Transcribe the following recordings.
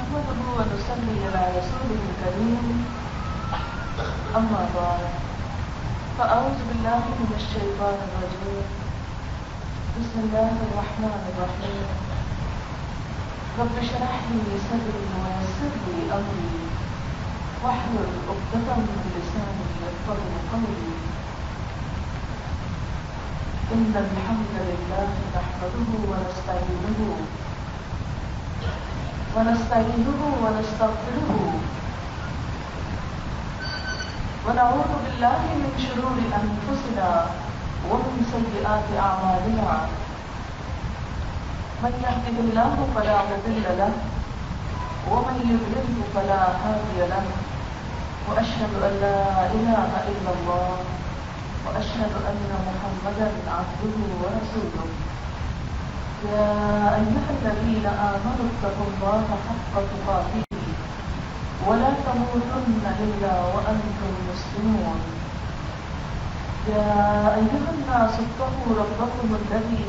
نحمده ونصلي على رسوله الكريم أما بعد فأعوذ بالله من الشيطان الرجيم بسم الله الرحمن الرحيم رب اشرح لي صدري ويسر لي أمري واحلل عقدة من لساني يفقهوا قولي إن الحمد لله نحمده ونستعينه ونستغفره ونعوذ بالله من شرور أنفسنا ومن سيئات أعمالنا من يهده الله فلا مضل له ومن يضلل فلا هادي له وأشهد أن لا إله إلا الله وأشهد أن محمدا عبده ورسوله يا أيها الذين آمنوا اتقوا الله حق تقاته ولا تموتن إلا وأنتم مسلمون يا أيها الناس اتقوا ربكم الذي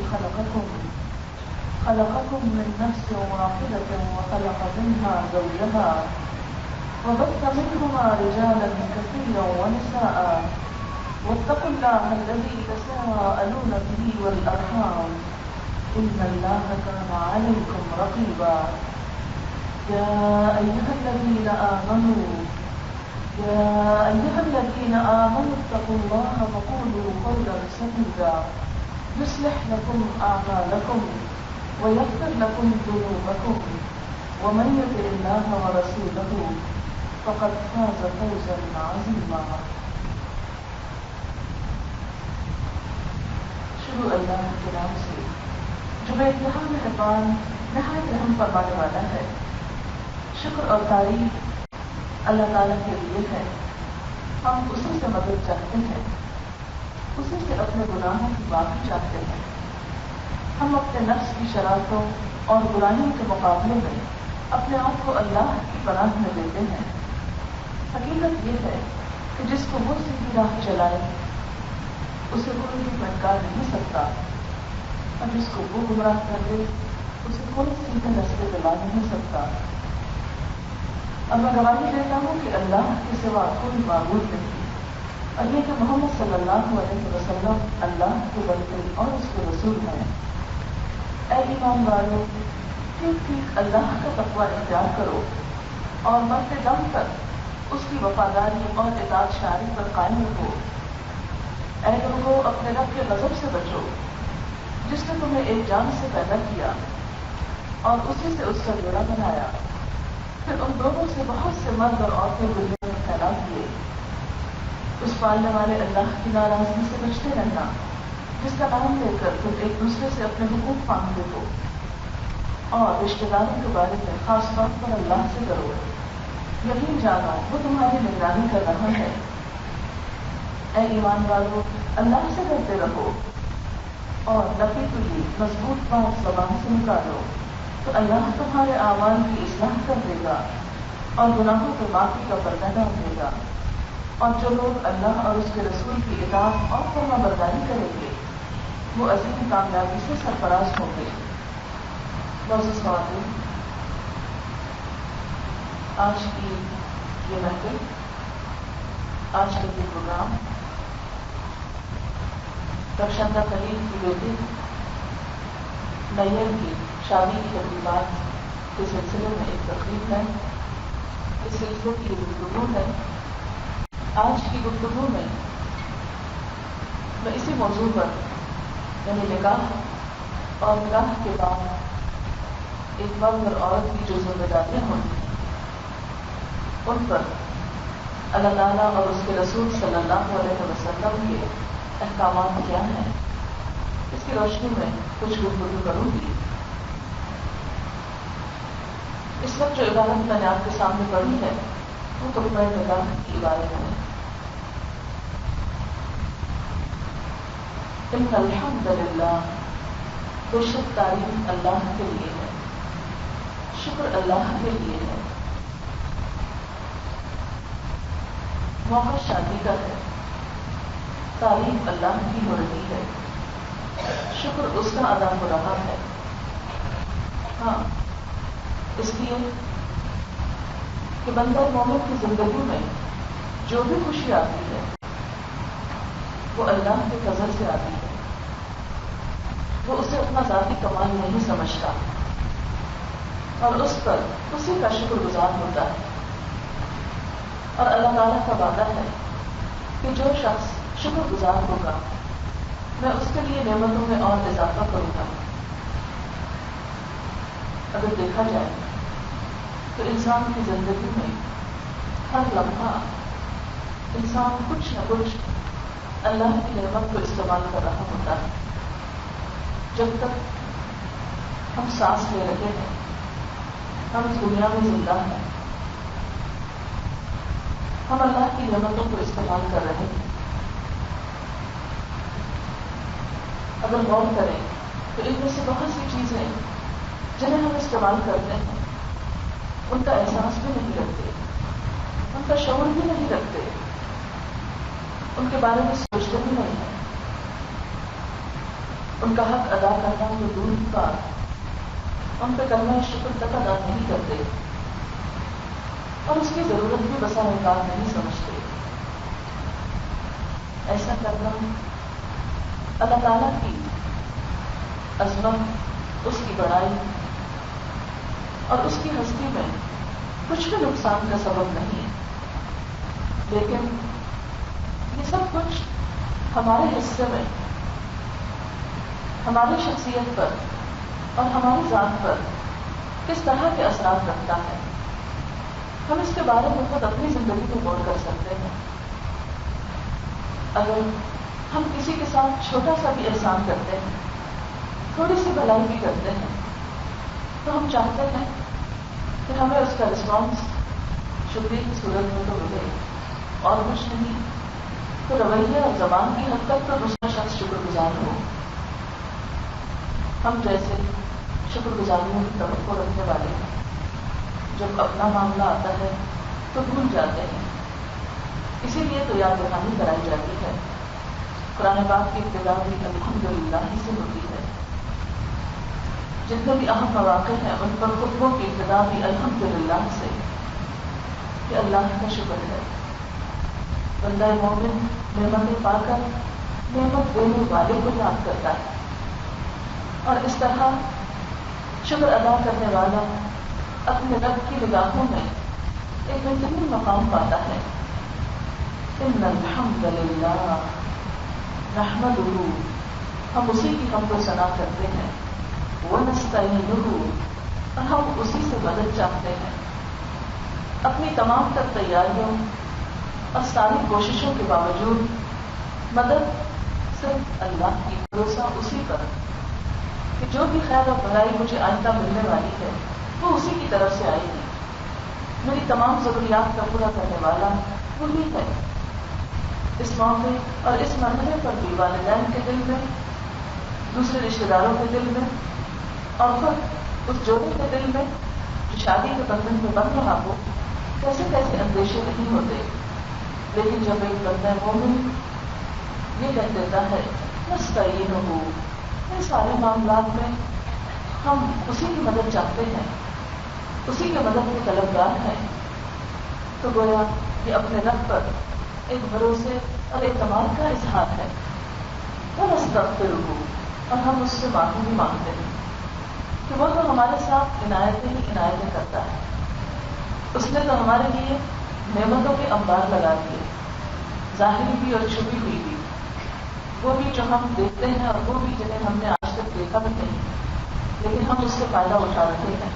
خلقكم من نفس واحدة وخلق منها زوجها وبث منهما رجالا كثيرا ونساء واتقوا الله الذي تساءلون به والأرحام إن الله كان عليكم رقيبا يا أيها الذين آمنوا اتقوا الله وقولوا قولا سديدا يصلح لكم أعمالكم ويغفر لكم ذنوبكم ومن يطع الله ورسوله فقد فاز فوزا عظيما. شروع اللہ کے نام سے جو بے انتہا مہربان نہایت رحم فرمانے والا ہے. شکر اور تعریف اللہ تعالیٰ کے لیے ہے. ہم اسی سے مدد چاہتے ہیں, اسی سے اپنے گناہوں کی معافی چاہتے ہیں. ہم اپنے نفس کی شرارتوں اور برائیوں کے مقابلے میں اپنے آپ کو اللہ کی پناہ میں دیتے ہیں. حقیقت یہ ہے کہ جس کو وہ سیدھی راہ چلائے اسے کوئی بھی بھٹکا نہیں سکتا, اور جس کو وہ گمراہ کر دے اسے کوئی سیدھے راستے پہ لا نہیں سکتا. اور میں گواہی دیتا ہوں کہ اللہ کے سوا کوئی معبود نہیں, اور یہ کہ محمد صلی اللہ علیہ وسلم اللہ کے بندے اور اس کے رسول ہیں. اے ایمان والو, ٹھیک ٹھیک اللہ کا تقوی اختیار کرو اور مرتے دم تک اس کی وفاداری اور اطاعت شاری پر قائم رہو. اے لوگوں, اپنے رب کے غضب سے بچو جس نے تمہیں ایک جان سے پیدا کیا اور اسی سے اس کا جوڑا بنایا, پھر ان دونوں سے بہت سے مرد اور عورتیں دنیا میں پھیلا دیے. اس پالنے والے اللہ کی ناراضگی سے بچتے رہنا جس کا نام لے کر تم ایک دوسرے سے اپنے حقوق مانگتے ہو, اور رشتے داروں کے بارے میں خاص طور پر اللہ سے ڈرو. یقین جانا وہ تمہاری نگرانی کر رہا ہے. اے ایمان والو, اللہ سے ڈرتے رہو اور نفی تلی مضبوط بات زبان سے نکالو تو اللہ تمہارے اعمال کی اصلاح کر دے گا اور گناہوں کو معافی کا پردہ ڈال دے گا. اور جو لوگ اللہ اور اس کے رسول کی اطاعت اور فرما برداری کریں گے وہ عظیم کامیابی سے سرفراز ہوں گے. معزز خواتین, آج کی یہ محفل, آج کا یہ پروگرام رخشندہ خلیل کی بیٹی نیل کی شادی کی تقریبات کے سلسلے میں ایک تقریب ہے. اس سلسلے کی گفتگو ہے. آج کی گفتگو میں اسی موضوع پر یعنی نکاح اور نکاح کے بعد ایک مرد اور عورت کی جو ذمہ داریاں ہوں ان پر اللہ تعالیٰ اور اس کے رسول صلی اللہ علیہ وسلم کے احکامات کیا ہیں, اس کی روشنی میں کچھ گفتگو کروں گی. اس وقت جو عبارت میں نے آپ کے سامنے پڑھی ہے وہ تحفہ نکاح کی عبارت ہے. ان الحمد للہ, بے شک تعریف اللہ کے لیے ہے, شکر اللہ کے لیے ہے. موقع شادی کا ہے, تعریف اللہ کی ہو رہی ہے, شکر اس کا ادا ہو رہا ہے. ہاں, اس لیے کہ بندہ مومن کی زندگی میں جو بھی خوشی آتی ہے وہ اللہ کے فضل سے آتی ہے. وہ اسے اپنا ذاتی کمال نہیں سمجھتا اور اس پر اسی کا شکر گزار ہوتا ہے. اور اللہ تعالیٰ کا وعدہ ہے کہ جو شخص شکر گزار ہوگا میں اس کے لیے نعمتوں میں اور اضافہ کروں گا. اگر دیکھا جائے تو انسان کی زندگی میں ہر لمحہ انسان کچھ نہ کچھ اللہ کی نعمت کو استعمال کر رہا ہوتا ہے. جب تک ہم سانس لے رہے ہیں ہم اس دنیا میں زندہ ہیں ہم اللہ کی نعمتوں کو استعمال کر رہے ہیں. اگر غور کریں تو ان میں سے بہت سی چیزیں جنہیں ہم استعمال کرتے ہیں ان کا احساس بھی نہیں رکھتے, ان کا شعور بھی نہیں رکھتے, ان کے بارے میں سوچتے بھی نہیں ہیں. ان کا حق ادا کرنا تو دور کا ان پہ کلمہ شکر تک ادا نہیں کرتے اور اس کی ضرورت بھی بسا اوقات نہیں سمجھتے. ایسا کرنا اللہ تعالیٰ کی عظمت, اس کی بڑائی اور اس کی ہستی میں کچھ بھی نقصان کا سبب نہیں ہے. لیکن یہ سب کچھ ہمارے حصے میں ہماری شخصیت پر اور ہماری ذات پر کس طرح کے اثرات رکھتا ہے ہم اس کے بارے میں خود اپنی زندگی کو غور کر سکتے ہیں. اگر ہم کسی کے ساتھ چھوٹا سا بھی احسان کرتے ہیں, تھوڑی سی بھلائی بھی کرتے ہیں, تو ہم چاہتے ہیں کہ ہمیں اس کا رسپانس شکریہ کی صورت میں تو ملے اور کچھ نہیں تو رویے اور زبان کی حد تک تو دوسرا شخص شکر گزار ہو. ہم جیسے شکر گزاریوں کی توقع رکھنے والے ہیں جب اپنا معاملہ آتا ہے تو بھول جاتے ہیں. اسی لیے تو یاد دہانی کرائی جاتی ہے. قرآن پاک کی ابتدا بھی الحمدللہ ہی سے ہوتی ہے. جتنے بھی اہم مواقع ہیں ان پر خطبوں کی ابتدا بھی الحمدللہ سے کہ اللہ کا شکر ہے. بندہ مومن نعمتیں پا کر نعمت دینے والے کو یاد کرتا ہے اور اس طرح شکر ادا کرنے والا اپنے رب کی نگاہوں میں ایک بہترین مقام پاتا ہے. ان الحمد للہ نحمدہ, ہم اسی کی حمد و ثنا کرتے ہیں. ونستعینہ, اور ہم اسی سے مدد چاہتے ہیں. اپنی تمام تر تیاریوں اور ساری کوششوں کے باوجود مدد صرف اللہ کی, بھروسہ اسی پر کہ جو بھی خیر اور بھلائی مجھے آئندہ ملنے والی ہے وہ اسی کی طرف سے آئے گی. میری تمام ضروریات کا پورا کرنے والا وہی ہے. اس موقع اور اس مرحلے پر بھی والدین کے دل میں, دوسرے رشتے داروں کے دل میں اور خود اس جوڑے کے دل میں جو شادی کے بندھن میں بن رہا ہو کیسے کیسے اندیشے نہیں ہوتے. لیکن جب ایک بندہ مومن یہ کہہ دیتا ہے نستعینہ, ان سارے معاملات میں ہم اسی کی مدد چاہتے ہیں, اسی کی مدد کے طلبگار ہیں, تو گویا یہ اپنے رب پر ایک بھروسے اور اعتماد کا اظہار ہے. ونستغفرہ, اور ہم اس سے معافی بھی مانگتے ہیں کہ وہ تو ہمارے ساتھ عنایتیں ہی عنایتیں کرتا ہے. اس نے تو ہمارے لیے نعمتوں کے انبار لگا دیے, ظاہری بھی اور چھپی ہوئی بھی, وہ بھی جو ہم دیکھتے ہیں اور وہ بھی جنہیں ہم نے آج تک دیکھا بھی نہیں, لیکن ہم اس سے فائدہ اٹھا رہے ہیں.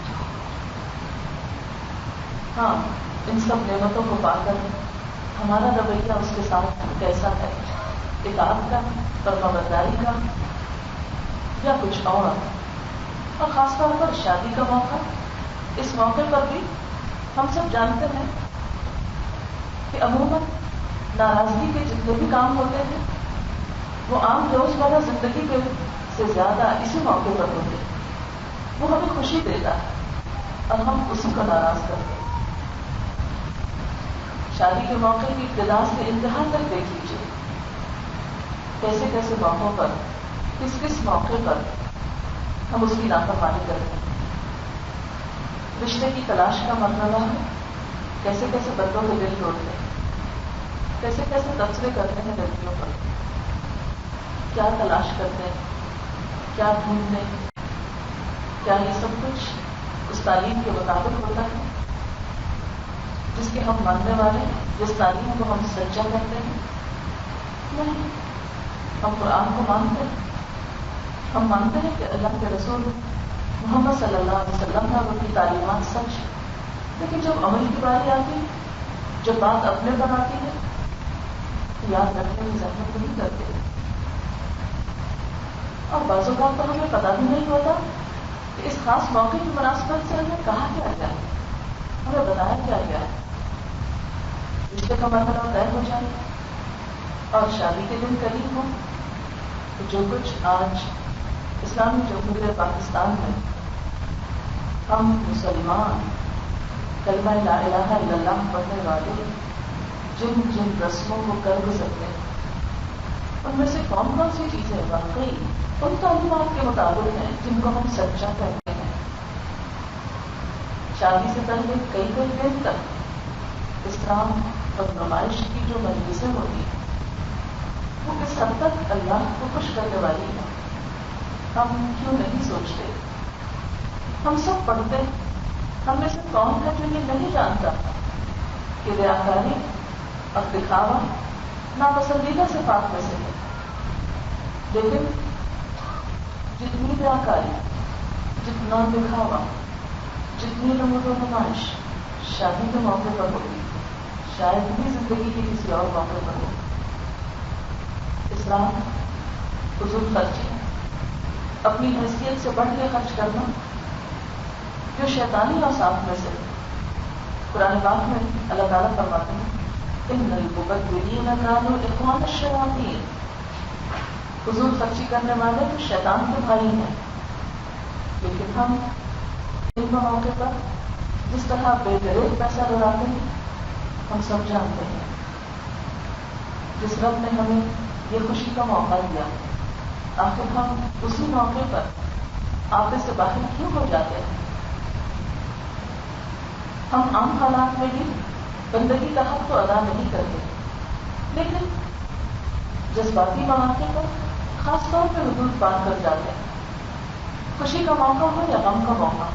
ہاں, ان سب نعمتوں کو پا کر ہمارا رویہ اس کے ساتھ کیسا ہے, اطاعت کا, فرمانبرداری کا یا کچھ اور. اور خاص طور پر شادی کا موقع, اس موقع پر بھی ہم سب جانتے ہیں کہ عموماً ناراضگی کے جتنے بھی کام ہوتے ہیں وہ عام روزمرہ زندگی کے سے زیادہ اسی موقع پر ہوتے ہیں. وہ ہمیں خوشی دیتا ہے اور ہم اسی کو ناراض کرتے ہیں. شادی کے موقع کی ابتدا سے انتہا تک دیکھ لیجیے کیسے کیسے موقعوں پر, کس کس موقع پر ہم اس کی نافرمانی کرتے ہیں. رشتے کی تلاش کا مرحلہ ہے, کیسے کیسے بندوں کے دل توڑتے ہیں، کیسے کیسے تبصرے کرتے ہیں لڑکیوں پر، کیا تلاش کرتے ہیں، کیا ڈھونڈتے ہیں، کیا یہ سب کچھ اس تعلیم کے مطابق ہوتا ہے جس کے ہم ماننے والے ہیں، جس تعلیم کو ہم سچا کرتے ہیں؟ نہیں، ہم قرآن کو مانتے ہیں، ہم مانتے ہیں کہ اللہ کے رسول محمد صلی اللہ علیہ وسلم کا ان کی تعلیمات سچ ہے، لیکن جب عمل کی باری آتی ہے، جب بات اپنے پر آتی ہے تو یاد رکھنے کی زحمت نہیں کرتے، اور بعض اوقات تو ہمیں پتہ بھی نہیں ہوتا کہ اس خاص موقع کی مناسبت سے ہمیں کہا کیا گیا ہے، ہمیں بتایا کیا گیا ہے، رشتے کا مرحلہ طے ہو جائے اور شادی کے دن قریب ہو تو جو کچھ آج اسلامی جمہوریہ پاکستان میں ہم مسلمان کلمہ لا الہ الا اللہ پڑھنے والے جن جن رسموں کو کر گزرتے ہیں، ان میں سے کون کون سی چیزیں واقعی ان تعلیمات کے مطابق ہیں جن کو ہم سچا کرتے ہیں؟ شادی سے پہلے کئی کئی دن تک اسلام اور نمائش کی جو مجلسیں ہوتی ہیں وہ کس حد تک اللہ کو خوش کرنے والی ہے، ہم کیوں نہیں سوچتے؟ ہم سب پڑھتے ہیں، ہم میں سے کون ہے جو یہ نہیں جانتا کہ ریاکاری اور دکھاوا ناپسندیدہ صفات میں سے ہے، لیکن جتنی ریاکاری، جتنا دکھاوا، جتنی نمود و نمائش شادی کے موقع پر ہوگی شاید بھی زندگی کے کسی اور موقع پر ہو۔ اسلام فضول خرچی، اپنی حیثیت سے بڑھ کے خرچ کرنا، جو شیطانی اوصاف میں سے قرآن پاک میں اللہ تعالیٰ فرماتے ہیں ان المبذرین کانوا اخوان الشیاطین، فضول خرچی کرنے والے تو شیطان کے بھائی ہیں، لیکن ہم ان موقع پر جس طرح بے دریغ پیسہ لڑاتے ہیں ہم سب جانتے ہیں۔ جس رب نے ہمیں یہ خوشی کا موقع دیا، آخر ہم اسی موقع پر آپے سے باہر کیوں ہو جاتے ہیں؟ ہم عام حالات میں بھی بندگی کا حق تو ادا نہیں کرتے، لیکن جذباتی مواقع پر خاص طور پہ حدود پار کر جاتے ہیں۔ خوشی کا موقع ہو یا غم کا موقع،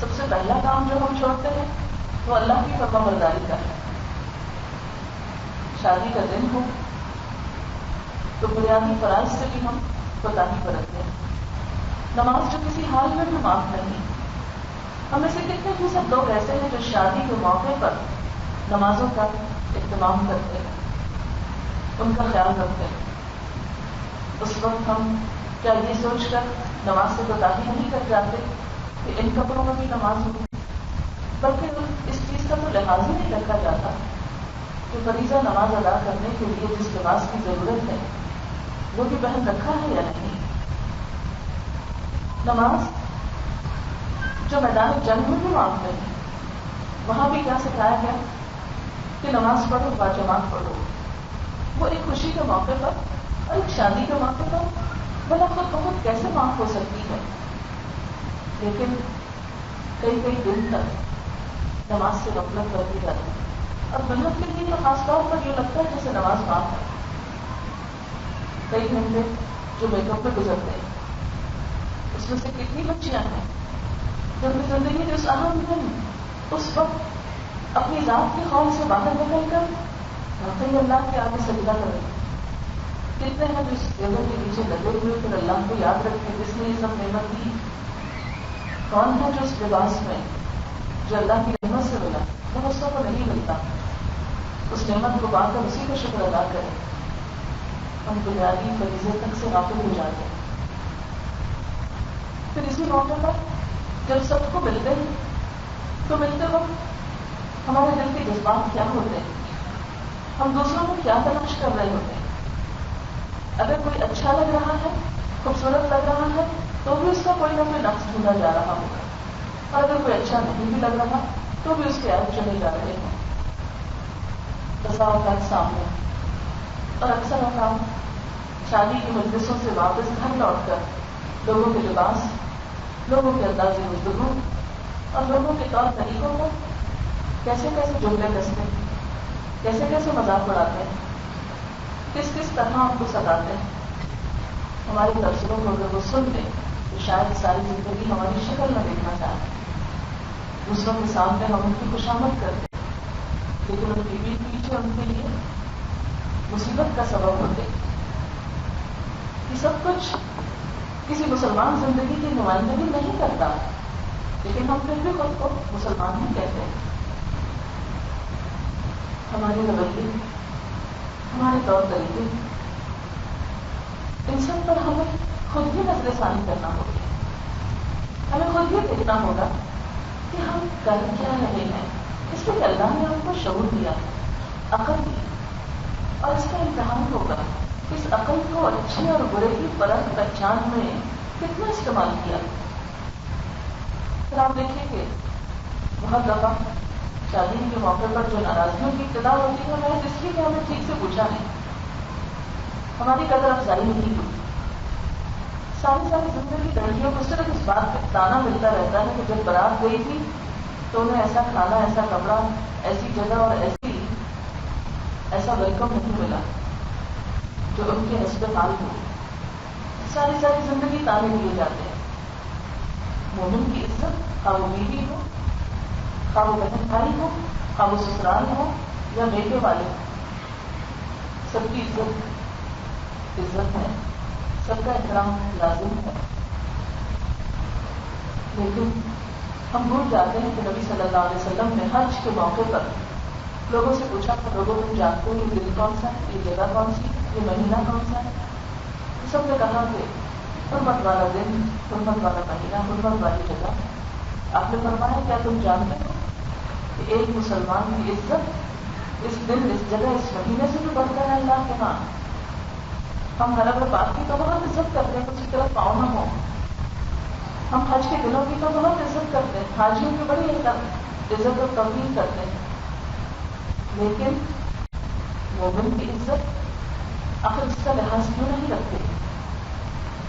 سب سے پہلا کام جو ہم چھوڑتے ہیں وہ اللہ کی فرمانبرداری کا ہے۔ شادی کا دن ہو تو بنیادی فرائض سے بھی ہم کوتاہی برتتے ہیں۔ نماز جو کسی حال میں بھی معاف نہیں، ہمیں سے کتنے فیصد لوگ ایسے ہیں جو شادی کے موقع پر نمازوں کا اہتمام کرتے ہیں، ان کا خیال رکھتے ہیں؟ اس وقت ہم کیا یہ سوچ کر نماز سے کوتاہی نہیں کر جاتے کہ ان کپڑوں میں بھی نماز ہو، بلکہ اس چیز کا تو لحاظ ہی نہیں رکھا جاتا کہ فریضہ نماز ادا کرنے کے لیے جس لباس کی ضرورت ہے وہ بھی پہن رکھا ہے یا نہیں۔ نماز جو میدان جنگ میں بھی معاف نہیں، وہاں بھی کیا سکھایا گیا کہ نماز پڑھو، باجماعت پڑھو۔ وہ ایک خوشی کے موقع پر اور ایک شادی کے موقع پر بلا خود بخود کیسے معاف ہو سکتی ہے، لیکن کئی کئی دن تک نماز سے غفلت کرتی جاتی ہے، اور بلند کے لیے تو خاص طور پر یہ لگتا ہے جیسے نماز معاف ہے۔ کئی گھنٹے جو میک اپ میں گزرتے ہیں، اس میں سے کتنی بچیاں ہیں جو اپنی زندگی کے اس اہم دن اس وقت اپنی ذات کے خوف سے باہر نکل کر واقعی اللہ کے آگے سجدہ کریں؟ کتنے ہیں جو اس جگہ کے پیچھے لگے ہوئے پھر اللہ کو یاد رکھتے جس نے یہ سب نعمت دی؟ کون ہے جو اس لباس میں جو اللہ کی رحمت سے ملا وہ دوستوں کو نہیں ملتا، اس نعمت کو پا کر اسی کا شکر ادا کریں؟ ہم بنیادی فریضے تک سے غافل ہو جاتے ہیں۔ پھر اسی موقع پر جب سب کو ملتے ہیں تو ملتے وقت ہمارے دل کے جذبات کیا ہوتے ہیں، ہم دوسروں کو کیا تلاش کر رہے ہوتے ہیں؟ اگر کوئی اچھا لگ رہا ہے، خوبصورت لگ رہا ہے تو بھی اس کا کوئی نہ کوئی نقص ڈھونڈا جا رہا ہوگا، اور اگر کوئی اچھا نہیں بھی لگ رہا تو بھی اس کے عیب چلے جا رہے ہیں۔ تصاوت سامنے، اور اکثر اوقات شادی کی مجلسوں سے واپس گھر لوٹ کر لوگوں کے لباس، لوگوں کے انداز گفتگو اور لوگوں کے طور طریقوں کو کیسے کیسے جملے کستے ہیں، کیسے کیسے مذاق اڑاتے ہیں، کس کس طرح ہم کو ستاتے ہیں. ہماری تبصروں کو اگر وہ سن لیں تو شاید ساری زندگی ہماری شکل نہ دیکھنا چاہتے، دوسروں کے سامنے ہم ان کی خوشامد کرتے، لیکن ان کی پیٹھ پیچھے ان کے لیے مصیبت کا سبب ہوتے. یہ سب کچھ کسی مسلمان زندگی کی نمائندگی نہیں کرتا، لیکن ہم پھر بھی خود کو مسلمان ہی کہتے ہیں. ہمارے رویے، ہمارے طور طریقے، ان سب پر ہمیں خود ہی نظر ثانی کرنا ہوگا. ہمیں خود ہی دیکھنا ہوگا کہ ہم کر کیا رہے ہیں. اس لیے اللہ نے ہم کو شعور دیا، عقل دی، اور اس کا امتحان ہوگا اس عقل کو اچھے اور برے کی فرق پہچان میں کتنا استعمال کیا. پھر آپ دیکھیں کہ بہت دفعہ شادی کے موقع پر جو ناراضگیوں کی ابتدا ہوتی ہے وہ اس لیے کہ ہمیں ٹھیک سے پوچھا نہیں، ہماری قدر افزائی نہیں ہوئی. ساری زندگی لڑکیوں کو صرف اس بات کا تانا ملتا رہتا ہے کہ جب بارات گئی تھی تو انہیں ایسا کھانا، ایسا کپڑا، ایسی جگہ اور ایسا ویلکم نہیں ملا جو ان کے حسب حال ہو. ساری زندگی تانے دیے جاتے ہیں. مومن کی عزت خواہ وہ بیوی ہو، خواہ وہ بہن بھائی ہو، خواہ وہ سسرال ہو یا بیٹے والے ہو، سب کی عزت ہے، سب کا احترام لازم ہے. لیکن ہم بھول جاتے ہیں کہ نبی صلی اللہ علیہ وسلم نے حج کے موقع پر لوگوں سے پوچھا کہ لوگوں تم جانتے ہو یہ دن کون سا ہے، یہ جگہ کون سی، یہ مہینہ کون سا ہے. سب نے کہا کہ حرمت والا دن، حرمت والا مہینہ، حرمت والی جگہ. آپ نے فرمایا کیا تم جانتے ہو کہ ایک مسلمان کی عزت اس دن، اس جگہ، اس مہینے سے بھی بڑھتا ہے اللہ کے ہاں. ہم حرم پاک کی تو بہت عزت کرتے ہیں، کسی طرف پاؤں نہ ہو. ہم حج کے دنوں کی تو بہت عزت کرتے ہیں، حاجیوں کی بڑی عزت اور توقیر کرتے ہیں. لیکن مومن کی عزت آخر اس کا لحاظ کیوں نہیں رکھتے؟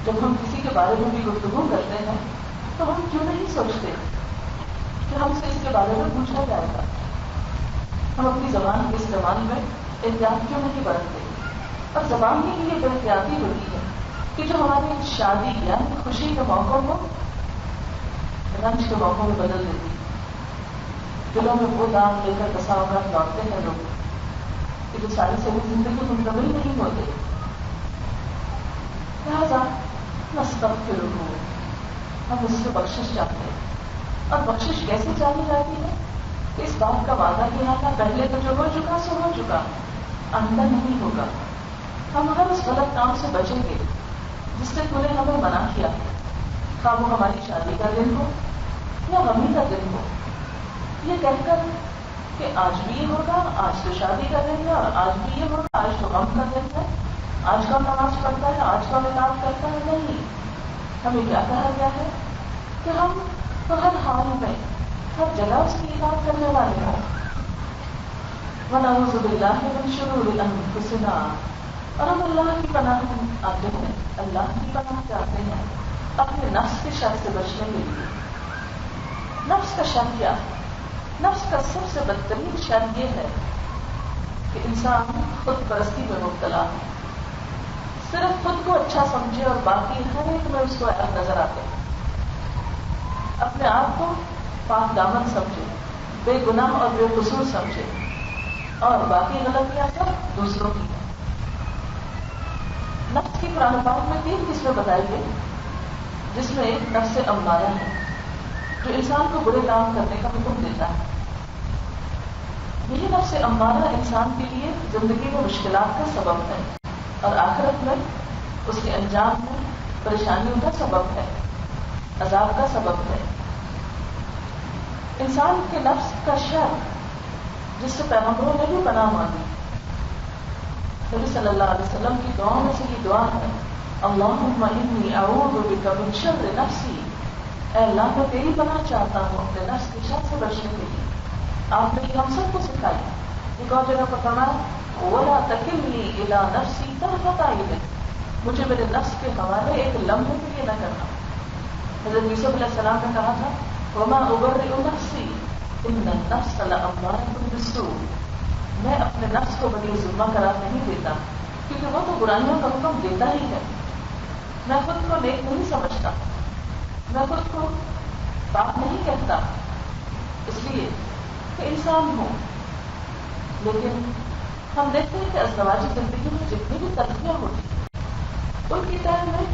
جب ہم کسی کے بارے میں بھی گفتگو کرتے ہیں تو ہم کیوں نہیں سوچتے کہ ہم سے اس کے بارے میں پوچھا جائے گا؟ ہم اپنی زبان کے استعمال میں احتیاط کیوں نہیں برتتے؟ اور زبان ہی کی یہ احتیاطی ہوتی ہے کہ جو ہماری شادی یعنی خوشی کے موقعوں کو رنج کے موقعوں میں بدل دیتی. دلوں میں وہ داغ لے کر بسا اوقات لوٹتے ہیں لوگ کہ جو ساری زندگی منتقل نہیں ہوتے. لہٰذا نستغفرہ، ہم اس سے بخشش چاہتے ہیں. اور بخشش کیسے چاہی جاتی ہے؟ اس بات کا وعدہ کیا تھا پہلے تو جو ہو چکا سو ہو چکا، آئندہ نہیں ہوگا. ہم ہر اس غلط کام سے بچیں گے جس سے تو نے ہمیں منع کیا، خواہ وہ ہماری شادی کا دن ہو یا غمی کا دن ہو. یہ کہہ کر کہ آج بھی یہ ہوگا، آج تو شادی کا دن ہے، اور آج بھی یہ ہوگا، آج تو غم کا دن ہے، آج کا نماز پڑھتا ہے، آج کا ملاپ کرتا ہے. نہیں، ہمیں کیا کہا گیا ہے کہ ہم تو ہر حال میں ہر جگہ اس کی اطاعت کرنے والے ہیں. وَنَعُوذُ بِاللَّهِ مِن شُرُورِ أَنفُسِنَا، اور ہم اللہ کی پناہ آتے ہیں، اللہ کی پناہ چاہتے ہیں اپنے نفس کے شر سے بچنے کے لیے. نفس کا شر کیا ہے؟ نفس کا سب سے بدترین شر یہ ہے کہ انسان خود پرستی میں مبتلا ہے، صرف خود کو اچھا سمجھے اور باقی ہر ایک میں اس کو عیب نظر آتے. اپنے آپ کو پاک دامن سمجھے، بے گناہ اور بے قصور سمجھے، اور باقی غلطیاں سب دوسروں کی. نفس کی قرآن پاک میں 3 قسمیں بتائی گئی، جس میں ایک نفس امارہ ہے جو انسان کو برے کام کرنے کا حکم دیتا ہے. یہی نفس امارہ انسان کے لیے زندگی میں مشکلات کا سبب ہے اور آخرت میں اس کے انجام میں پریشانیوں کا سبب ہے، عذاب کا سبب ہے. انسان کے نفس کا شر جس سے پیغمبروں نے بھی پناہ مانگی. نبی صلی اللہ علیہ وسلم کی دعاؤں میں سے یہ دعا ہے، اللہم انی اعوذ بک من شر نفسی، اے اللہ میں تیری پناہ چاہتا ہوں اپنے نفس کے شر سے بچنے کے لیے. آپ نے ہم سب کو سکھائی. ایک اور جگہ پر فرمایا ولا تکلنی الی نفسی طرفۃ عین، مجھے میرے نفس کے حوالے ایک لمحے کے لیے نہ کرنا. حضرت یوسف علیہ السلام نے کہا تھا وما ابرئ نفسی، ان النفس لأمارۃ بالسوء، میں اپنے نفس کو بڑی ظلمہ قرار نہیں دیتا، کیونکہ وہ تو برائیوں کا حکم دیتا ہی ہے۔ میں خود کو نیک نہیں سمجھتا، میں خود کو پاک نہیں کہتا، اس لیے کہ انسان ہوں۔ لیکن ہم دیکھتے ہیں کہ ازدواجی زندگی میں جتنی بھی تلخیاں ہوتی ہیں ان کی تہ میں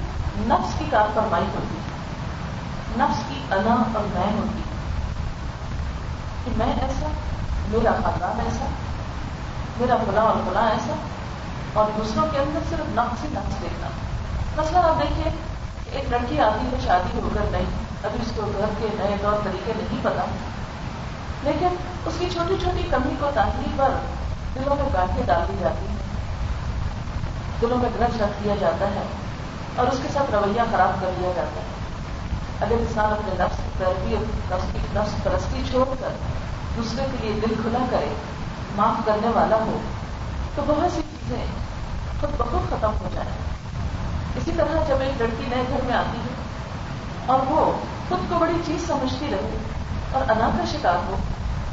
نفس کی کار فرمائی ہوتی ہے، نفس کی انا اور میں ہوتی ہے کہ میں ایسا، میرا خاندان ایسا، میرا فلاں اور فلاں ایسا، اور دوسروں کے اندر صرف نفس ہی نفس دیکھنا۔ مثلا آپ دیکھیے ایک لڑکی آتی ہے شادی ہو کر، نہیں ابھی اس کو گھر کے نئے طور طریقے نہیں پتا، لیکن اس کی چھوٹی چھوٹی کمی کو تاکنے پر دلوں میں گاٹھیں ڈال دی جاتی ہیں، دلوں میں گرج رکھ دیا جاتا ہے اور اس کے ساتھ رویہ خراب کر دیا جاتا ہے۔ اگر انسان اپنے نفس کی پیروی اور نفس پرستی چھوڑ کر دوسرے کے لیے دل کھلا کرے، معاف کرنے والا ہو، تو بہت سی چیزیں خود بخود ختم ہو جائیں۔ اسی طرح جب ایک لڑکی نئے گھر میں آتی ہے اور وہ خود کو بڑی چیز سمجھتی رہے اور انا کا شکار ہو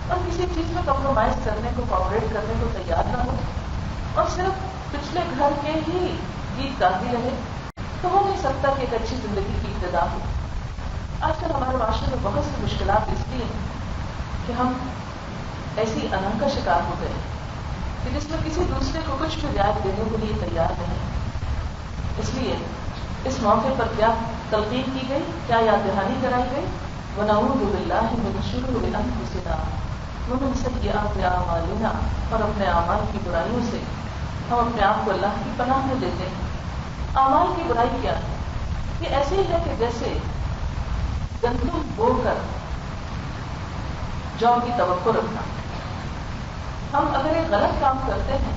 اور کسی چیز میں کمپرومائز کرنے کو، کوآپریٹ کرنے کو تیار نہ ہو اور صرف پچھلے گھر کے ہی گیت گاتی رہے، تو ہو نہیں سکتا کہ ایک اچھی زندگی کی ابتدا ہو۔ آج کل ہمارے معاشرے میں بہت سی مشکلات اس لیے ہیں کہ ہم ایسی انا کا شکار ہو گئے کہ جس میں کسی دوسرے کو کچھ بھی رعایت دینے کے لیے تیار نہیں۔ اس لیے اس موقع پر کیا تلقین کی گئی، کیا یاد دہانی کرائی گئی؟ وَنَعُوذُ بِاللَّهِ مِنْ شُرُورِ أَنفُسِنَا وَمِنْ سَيِّئَاتِ أَعْمَالِنَا، اور اپنے اعمال کی برائیوں سے ہم اپنے آپ کو اللہ کی پناہ میں دیتے ہیں۔ اعمال کی برائی کیا ہے؟ یہ ایسے ہی ہے کہ جیسے گندم بو کر جو کی توقع رکھنا۔ ہم اگر ایک غلط کام کرتے ہیں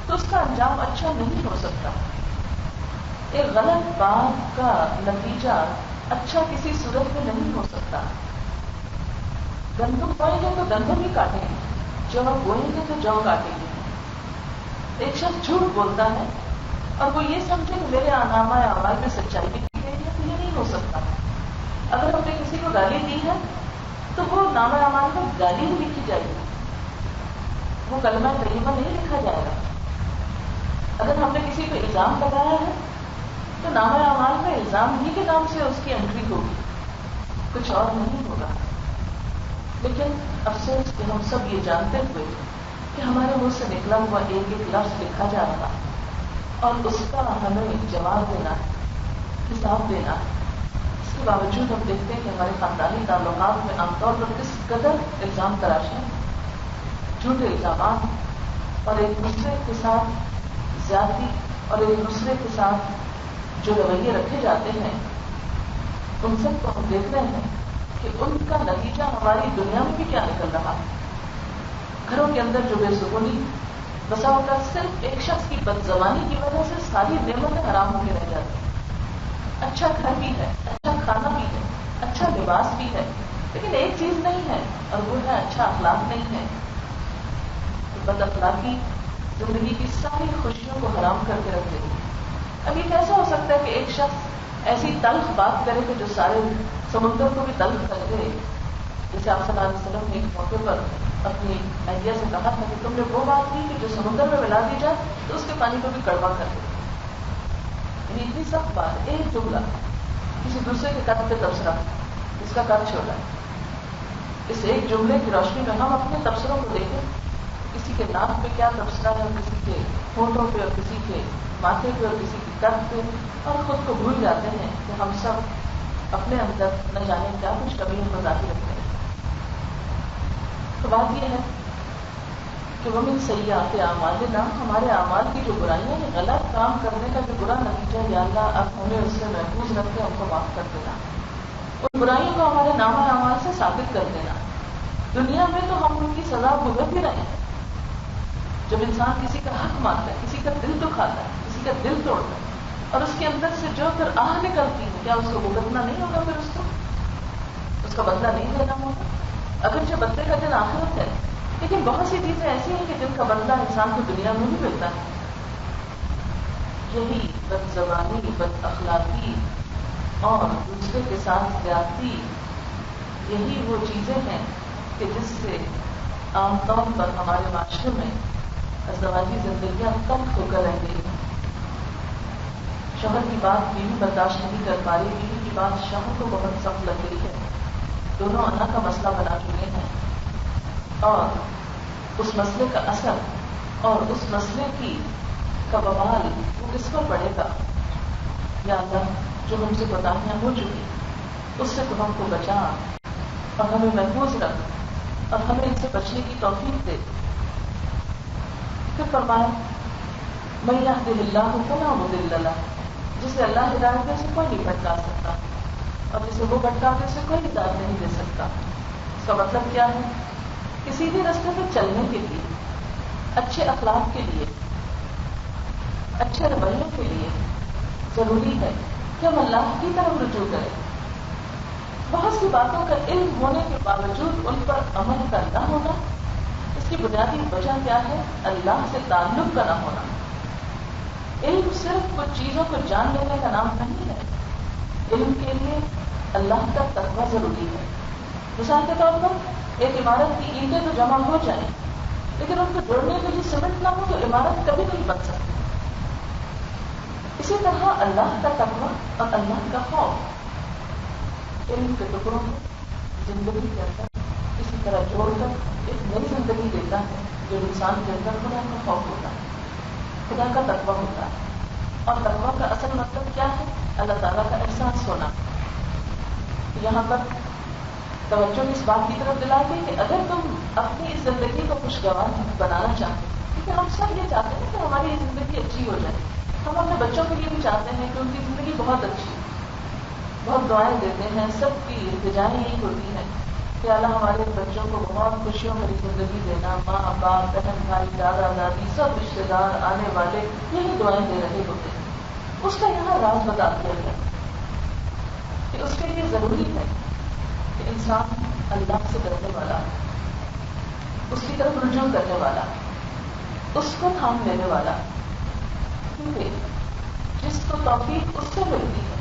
تو اس کا انجام اچھا نہیں ہو سکتا۔ ایک غلط بات کا نتیجہ اچھا کسی صورت میں نہیں ہو سکتا۔ گندم بوئیں گے تو گندم ہی کاٹیں گے، جو بوئیں گے تو جو کاٹیں گے۔ ایک شخص جھوٹ بولتا ہے اور وہ یہ سمجھے کہ میرے نامہ اعمال میں سچائی بھی کی گئی ہے، تو یہ نہیں ہو سکتا۔ اگر ہم نے کسی کو گالی دی ہے تو وہ نامہ اعمال میں گالی ہی لکھی جائے گی، وہ کلمہ طیبہ نہیں لکھا جائے گا۔ اگر ہم نے کسی کو الزام لگایا ہے تو نامہ اعمال میں الزام ہی کے نام سے اس کی انٹری ہوگی، کچھ اور نہیں ہوگا۔ لیکن افسوس کہ ہم سب یہ جانتے ہوئے کہ ہمارے منہ سے نکلا ہوا ایک ایک لفظ لکھا جا رہا اور اس کا ہمیں جواب دینا ہے، حساب دینا ہے، اس کے باوجود ہم دیکھتے ہیں کہ ہمارے خاندانی تعلقات میں عام طور پر کس قدر الزام تراشیں، جھوٹے الزامات اور ایک دوسرے کے ساتھ زیادتی اور ایک دوسرے کے ساتھ جو رویے رکھے جاتے ہیں، ان سب کو ہم دیکھ رہے ہیں کہ ان کا نتیجہ ہماری دنیا میں بھی کیا نکل رہا ہے۔ گھروں کے اندر جو بے سکونی، بسا اوقات صرف ایک شخص کی بدزبانی کی وجہ سے ساری نعمتیں حرام ہو کے رہ جاتی ہیں۔ اچھا گھر بھی ہے، اچھا کھانا بھی ہے، اچھا لباس بھی ہے، لیکن ایک چیز نہیں ہے اور وہ ہے اچھا اخلاق نہیں ہے۔ بد اخلاقی زندگی کی ساری خوشیوں کو حرام کر کے رکھ دیتی ہے۔ اب یہ کیسا ہو سکتا ہے کہ ایک شخص ایسی تلخ بات کرے کہ جو سارے سمندر کو بھی تلخ کر دے؟ جیسے آپ صلی اللہ علیہ وسلم نے ایک موقع پر اپنی اہلیہ سے کہا تھا کہ تم نے وہ بات کی کہ جو سمندر میں ملا دی جائے تو اس کے پانی کو بھی کڑوا کر دے۔ یعنی اتنی سخت بات، ایک جملہ کسی دوسرے کے قد پہ تبصرہ، اس کا قد چھوٹا ہے۔ اس ایک جملے کی روشنی میں ہم اپنے تبصروں کو دیکھیں، کسی کے ناک پہ کیا تبصرہ ہے، کسی کے ہونٹوں پہ اور کسی کے ماتھے پہ اور کسی کی قد پہ، اور خود کو بھول جاتے ہیں کہ ہم سب اپنے اندر نہ جانے کیا کچھ کمیوں کو ظاہر رکھتے ہیں۔ تو بات یہ ہے کہ ومن سیئات اعمالنا، ہمارے اعمال کی جو برائیاں ہیں، غلط کام کرنے کا جو برا نتیجہ، یا اللہ اب ہمیں اس سے محفوظ رکھ کے ہم کو معاف کر دینا، ان برائیوں کو ہمارے نامہ اعمال سے ثابت کر دینا۔ دنیا میں تو ہم ان کی سزا بھگت بھی رہے ہیں۔ جب انسان کسی کا حق مانتا ہے، کسی کا دل دکھاتا ہے، کسی کا دل توڑتا ہے اور اس کے اندر سے جو پھر آہ نکلتی ہے، کیا اس کو بھگتنا نہیں ہوگا؟ پھر اس کا بدلہ نہیں لینا ہوگا؟ اگرچہ بدلے کا دن آخرت ہے، لیکن بہت سی چیزیں ایسی ہیں کہ جن کا بدلہ انسان کو دنیا میں بھی ملتا ہے۔ یہی بد زبانی، بد اخلاقی اور دوسرے کے ساتھ زیادتی، یہی وہ چیزیں ہیں کہ جس سے عام طور پر ہمارے معاشرے میں ازدواجی زندگیاں تلخ ہو کر رہ گئی ہیں. شوہر کی بات بیوی برداشت نہیں کر پا رہی, بیوی کی بات شوہر کو بہت سخت لگ رہی ہے, دونوں انا کا مسئلہ بنا چکے ہیں, اور اس مسئلے کا اثر اور اس مسئلے کا وبال وہ کس پر پڑے گا. یا اللہ جو ہم سے کوتاہیاں ہو چکی اس سے تو ہم کو بچا اور ہمیں محفوظ رکھ اور ہمیں ان سے بچنے کی توفیق دے. پھر فرمایا من یہدہ اللہ فلا مضل لہ, جسے اللہ ہدایت دے اسے کوئی نہیں بھٹکا سکتا اور جسے وہ بھٹکا دے اسے کوئی ہدایت نہیں دے سکتا. اس کا مطلب کیا ہے کہ سیدھے راستے پہ چلنے کے لیے, اچھے اخلاق کے لیے, اچھے رویوں کے لیے ضروری ہے کہ ہم اللہ کی طرف رجوع کریں. بہت سی باتوں کا علم ہونے کے باوجود ان پر عمل کا نہ ہونا, اس کی بنیادی وجہ کیا ہے؟ اللہ سے تعلق کا نہ ہونا. علم صرف کچھ چیزوں کو جان لینے کا نام نہیں ہے. علم کے لیے اللہ کا تقویٰ ضروری ہے. مثال کے طور پر ایک عمارت کی اینٹیں تو جمع ہو جائیں لیکن ان کو جوڑنے کے لیے سیمنٹ نہ ہو تو عمارت کبھی نہیں بن سکتی. اسی طرح اللہ کا تقویٰ اور اللہ کا خوف علم کے ٹکڑوں کو زندگی کے اندر اسی طرح جوڑ کر ایک نئی زندگی دیتا ہے جو انسان کے اندر خدا کا خوف ہوتا ہے, خدا کا تقویٰ ہوتا ہے. اور تقویٰ کا اصل مطلب کیا ہے؟ اللہ تعالیٰ کا احساس ہونا. یہاں پر توجہ اس بات کی طرف دلا دی کہ اگر تم اپنی اس زندگی کو خوشگوار بنانا چاہتے ہیں, کیونکہ ہم سب یہ چاہتے ہیں کہ ہماری یہ زندگی اچھی ہو جائے, ہم اپنے بچوں کے لیے بھی چاہتے ہیں کہ ان کی زندگی بہت اچھی, بہت دعائیں دیتے ہیں, سب کی التجائیں یہی ہوتی ہیں کہ اللہ ہمارے بچوں کو بہت خوشیوں بھری زندگی دینا. ماں باپ بہن بھائی دادا دادی سب رشتے دار آنے والے یہی دعائیں دے رہے ہوتے ہیں. اس کا یہاں راز بتا دیا گیا کہ اس کے لیے ضروری ہے کہ انسان اللہ سے ڈرنے والا, اس کی طرف رجوع کرنے والا, اس کو تھام لینے والا, کیونکہ جس کو توفیق اس سے ملتی ہے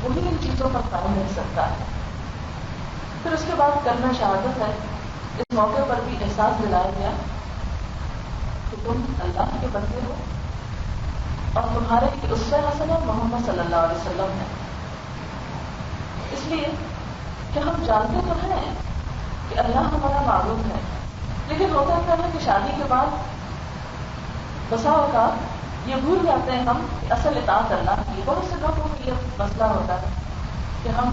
وہی ان چیزوں پر قائم رہ سکتا ہے. پھر اس کے بعد کرنا شہادت ہے. اس موقع پر بھی احساس دلایا گیا کہ تم اللہ کے بندے ہو اور تمہارے اسوہ حسنہ محمد صلی اللہ علیہ وسلم ہے. اس لیے کہ ہم جانتے تو ہیں کہ اللہ ہمارا معبود ہے, لیکن ہوتا کیا ہے کہ شادی کے بعد بسا اوقات یہ بھول جاتے ہیں ہم کہ اصل اطاعت اللہ کی. بہت سے لوگوں کو یہ مسئلہ ہوتا ہے کہ ہم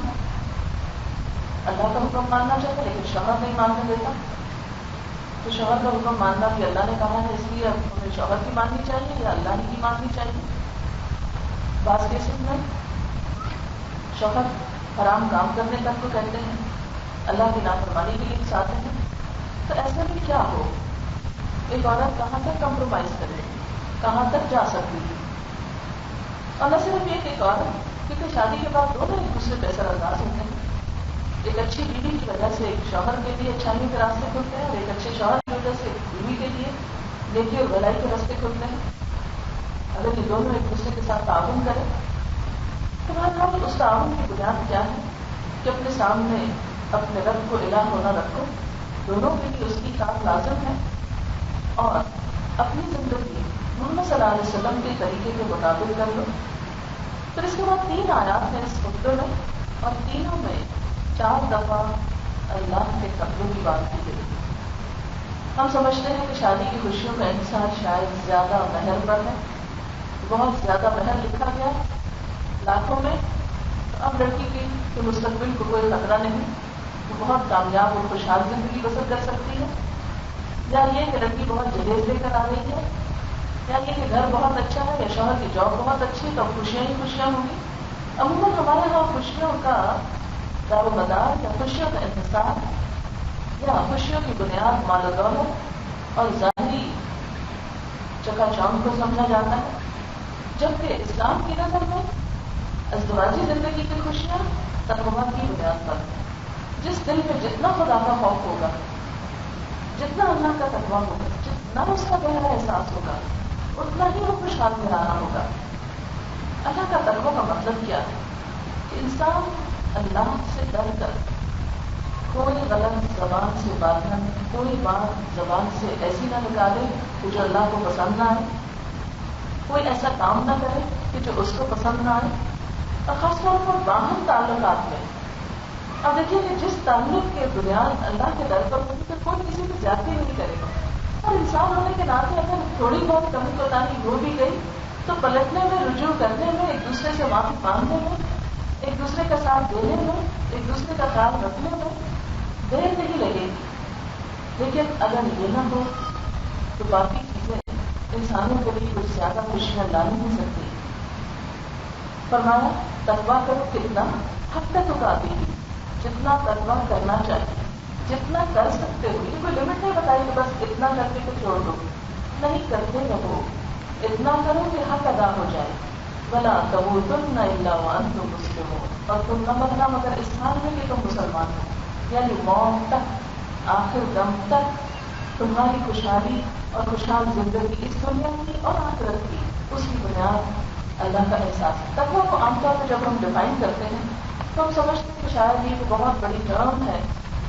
اللہ کا حکم ماننا چاہتے لیکن شوہر نہیں ماننے دیتا, تو شوہر کا حکم ماننا بھی اللہ نے کہا ہے, اس لیے ہمیں شوہر کی ماننی چاہیے یا اللہ کی ماننی چاہیے. بعض کیسز میں شوہر حرام کام کرنے تک کو کہتے ہیں, اللہ کی نافرمانی کے لیے چاہتے ہیں. تو ایسا بھی کیا ہو, ایک عورت کہاں تک کمپرومائز کرے, کہاں تک جا سکتی ہے. اور نہ صرف ایک عورت, کیونکہ شادی کے بعد دونوں ایک دوسرے پہ اثر انداز ہوتے ہیں. ایک اچھی بیوی کی وجہ سے ایک شوہر کے لیے اچھائی کے راستے کھلتے ہیں, اور ایک اچھے شوہر کی وجہ سے ایک بیوی کے لیے نیکی اور بھلائی کے راستے کھلتے ہیں. اگر یہ دونوں ایک دوسرے کے ساتھ تعاون کریں تو بہرحال اس تعاون کی بنیاد کیا ہے کہ اپنے سامنے اپنے رب کو الہ ہونا رکھو, دونوں کے لیے اس کی کام لازم ہے, اور اپنی زندگی محمد صلی اللہ علیہ وسلم کے طریقے کے مطابق کر لو. پھر اس کے بعد 3 آیات ہیں اس خطبے میں, اور تینوں میں 4 دفعہ اللہ کے تقوی کی بات کی گئی. ہم سمجھتے ہیں کہ شادی کی خوشیوں کا انحصار شاید زیادہ مہر پر ہے, بہت زیادہ مہر لکھا گیا لاکھوں میں, تو اب لڑکی کے مستقبل کو کوئی خطرہ نہیں, وہ بہت کامیاب اور خوشحال زندگی بسر کر سکتی ہے. یا یہ کہ لڑکی بہت جہیز لے کر آ رہی ہے, یا یہ کہ گھر بہت اچھا ہے, یا شوہر کی جاب بہت اچھی ہے, تو خوشیاں ہی خوشیاں ہوں گی. عموماً ہمارے یہاں خوشیوں کا دار و مدار یا خوشیوں کا انحصار یا خوشیوں کی بنیاد مال و دولت اور ظاہری چکا چوند کو سمجھا جاتا ہے, جبکہ اسلام کی نظر میں ازدواجی زندگی کی خوشیاں تقویٰ کی بنیاد پر ہیں. جس دل میں جتنا خدا کا خوف ہوگا, جتنا اللہ کا تقویٰ ہوگا, جتنا اس کا گہرا احساس ہوگا, اتنا ہی وہ خوشحال گھرانا ہوگا. اللہ کا تقویٰ کا مطلب کیا ہے کہ انسان اللہ سے ڈر کر کوئی غلط زبان سے بات نہ، کوئی بات زبان سے ایسی نہ نکالے کہ جو اللہ کو پسند نہ آئے، کوئی ایسا کام نہ کرے کہ جو اس کو پسند نہ آئے، اور خاص طور پر باہم تعلقات میں۔ اب دیکھیے کہ جس تعلق کے بنیاد اللہ کے در پر ہوگی تو کوئی کسی کو زیادتی نہیں کرے گا، اور انسان ہونے کے ناطے اگر تھوڑی بہت کمی کوتاہی ہو بھی گئی تو پلٹنے میں، رجوع کرنے میں، ایک دوسرے سے معافی مانگنے میں، ایک دوسرے کا ساتھ دینے میں، ایک دوسرے کا خیال رکھنے میں دیر نہیں لگے گی۔ لیکن اگر یہ نہ ہو تو باقی چیزیں انسانوں کے لیے کچھ زیادہ خوشیاں لا نہیں سکتی۔ فرمایا تقویٰ کرو کتنا حق تقاتی، جتنا تقویٰ کرنا چاہیے، جتنا کر سکتے ہو، یہ کوئی لمٹ نہیں بتائی کہ بس اتنا کر کے تو چھوڑ دو، نہیں کرتے رہو، اتنا کرو کہ حق ادا ہو جائے۔ ولا تموتن الا وانتم مسلمون، اور تم نہ مرنا مگر اس حال میں کہ تم مسلمان ہو، یعنی موت تک، آخر دم تک تمہاری خوشحالی اور خوشحال زندگی اس دنیا کی اور آخرت کی، اس کی بنیاد اللہ کا احساس ہے۔ تقویٰ کو عام طور پر جب ہم ڈیفائن کرتے ہیں تو ہم سمجھتے ہیں کہ شاید یہ بہت بڑی ٹرم ہے،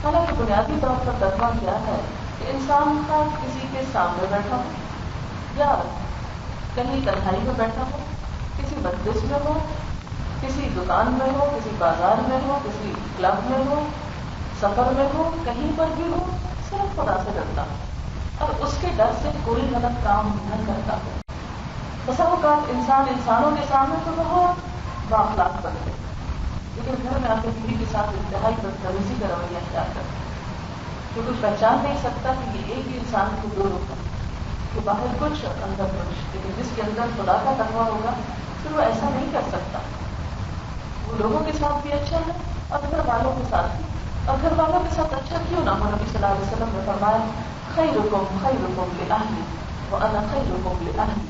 حالانکہ بنیادی طور پر تقویٰ کیا ہے کہ انسان کا کسی کے سامنے بیٹھا ہو یا کہیں تنہائی میں بیٹھا ہو، کسی مجلس میں ہو، کسی دکان میں ہو، کسی بازار میں ہو، کسی کلب میں ہو، سفر میں ہو، کہیں پر بھی ہو، صرف خدا سے ڈرتا ہو اور اس کے ڈر سے کوئی غلط کام نہ کرتا ہو۔ بسا اوقات انسان انسانوں کے سامنے تو بہت بااخلاق بنتے، لیکن گھر میں آ کے بیوی کے ساتھ انتہائی بدتمیزی کا رویہ اختیار کرتے، کہ کچھ پہچان نہیں سکتا کہ یہ ایک ہی انسان کو دو روپ ہے، کہ باہر کچھ اور اندر کچھ، لیکن جس کے اندر خدا کا تقویٰ ہوگا پھر وہ ایسا نہیں کر سکتا۔ وہ لوگوں کے ساتھ بھی اچھا ہے اور گھر والوں کے ساتھ بھی، اور گھر والوں کے ساتھ اچھا کیوں نہ ہو؟ نبی صلی اللہ علیہ وسلم نے فرمایا خیرکم خیرکم لأہلی وأنا خیرکم لأہلی،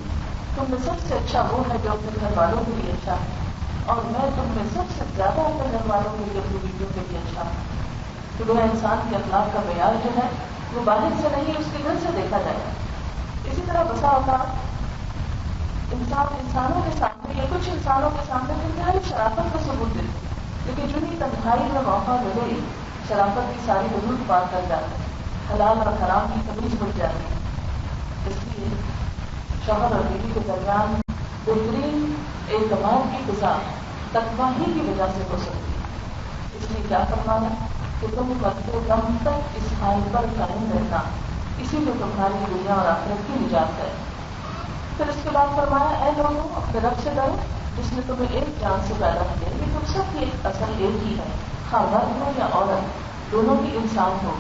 تم میں سب سے اچھا وہ ہے جو اپنے گھر والوں کے لیے اچھا ہے، اور میں تم میں سب سے زیادہ اپنے گھر والوں کے لیے، اپنی بیویوں کے لیے اچھا ہے۔ تو وہ انسان کے اخلاق کا معیار جو ہے وہ باہر سے نہیں، اس کے گھر سے دیکھا جائے گا۔ اسی طرح بسا اوقات انسان انسانوں کے سامنے یا کچھ انسانوں کے سامنے انتہائی شرافت کا ثبوت دیتے، لیکن جو ہی تنہائی میں موقع ملے شرافت کی ساری حدود پار کر جاتے ہیں، حلال اور حرام کی تمیز بڑھ جاتی ہے۔ اس لیے شوہر اور بیوی کے درمیان بہترین اعتماد کی فضا تقویٰ ہی کی وجہ سے ہو سکتی ہے۔ اس لیے کیا فرمانا کہ تم مرتے دم تک اس حال پر قائم رہنا، اسی میں تمہاری دنیا اور آخرت کی نجات ہے۔ پھر اس کے بعد فرمایا اے لوگوں اپنے رب سے ڈرو جس نے تمہیں ایک جان سے پیدا کیا، یہ تم سب کی ایک اصل ایک ہی ہے، خواہ مرد ہو یا عورت، دونوں کی انسان ہو۔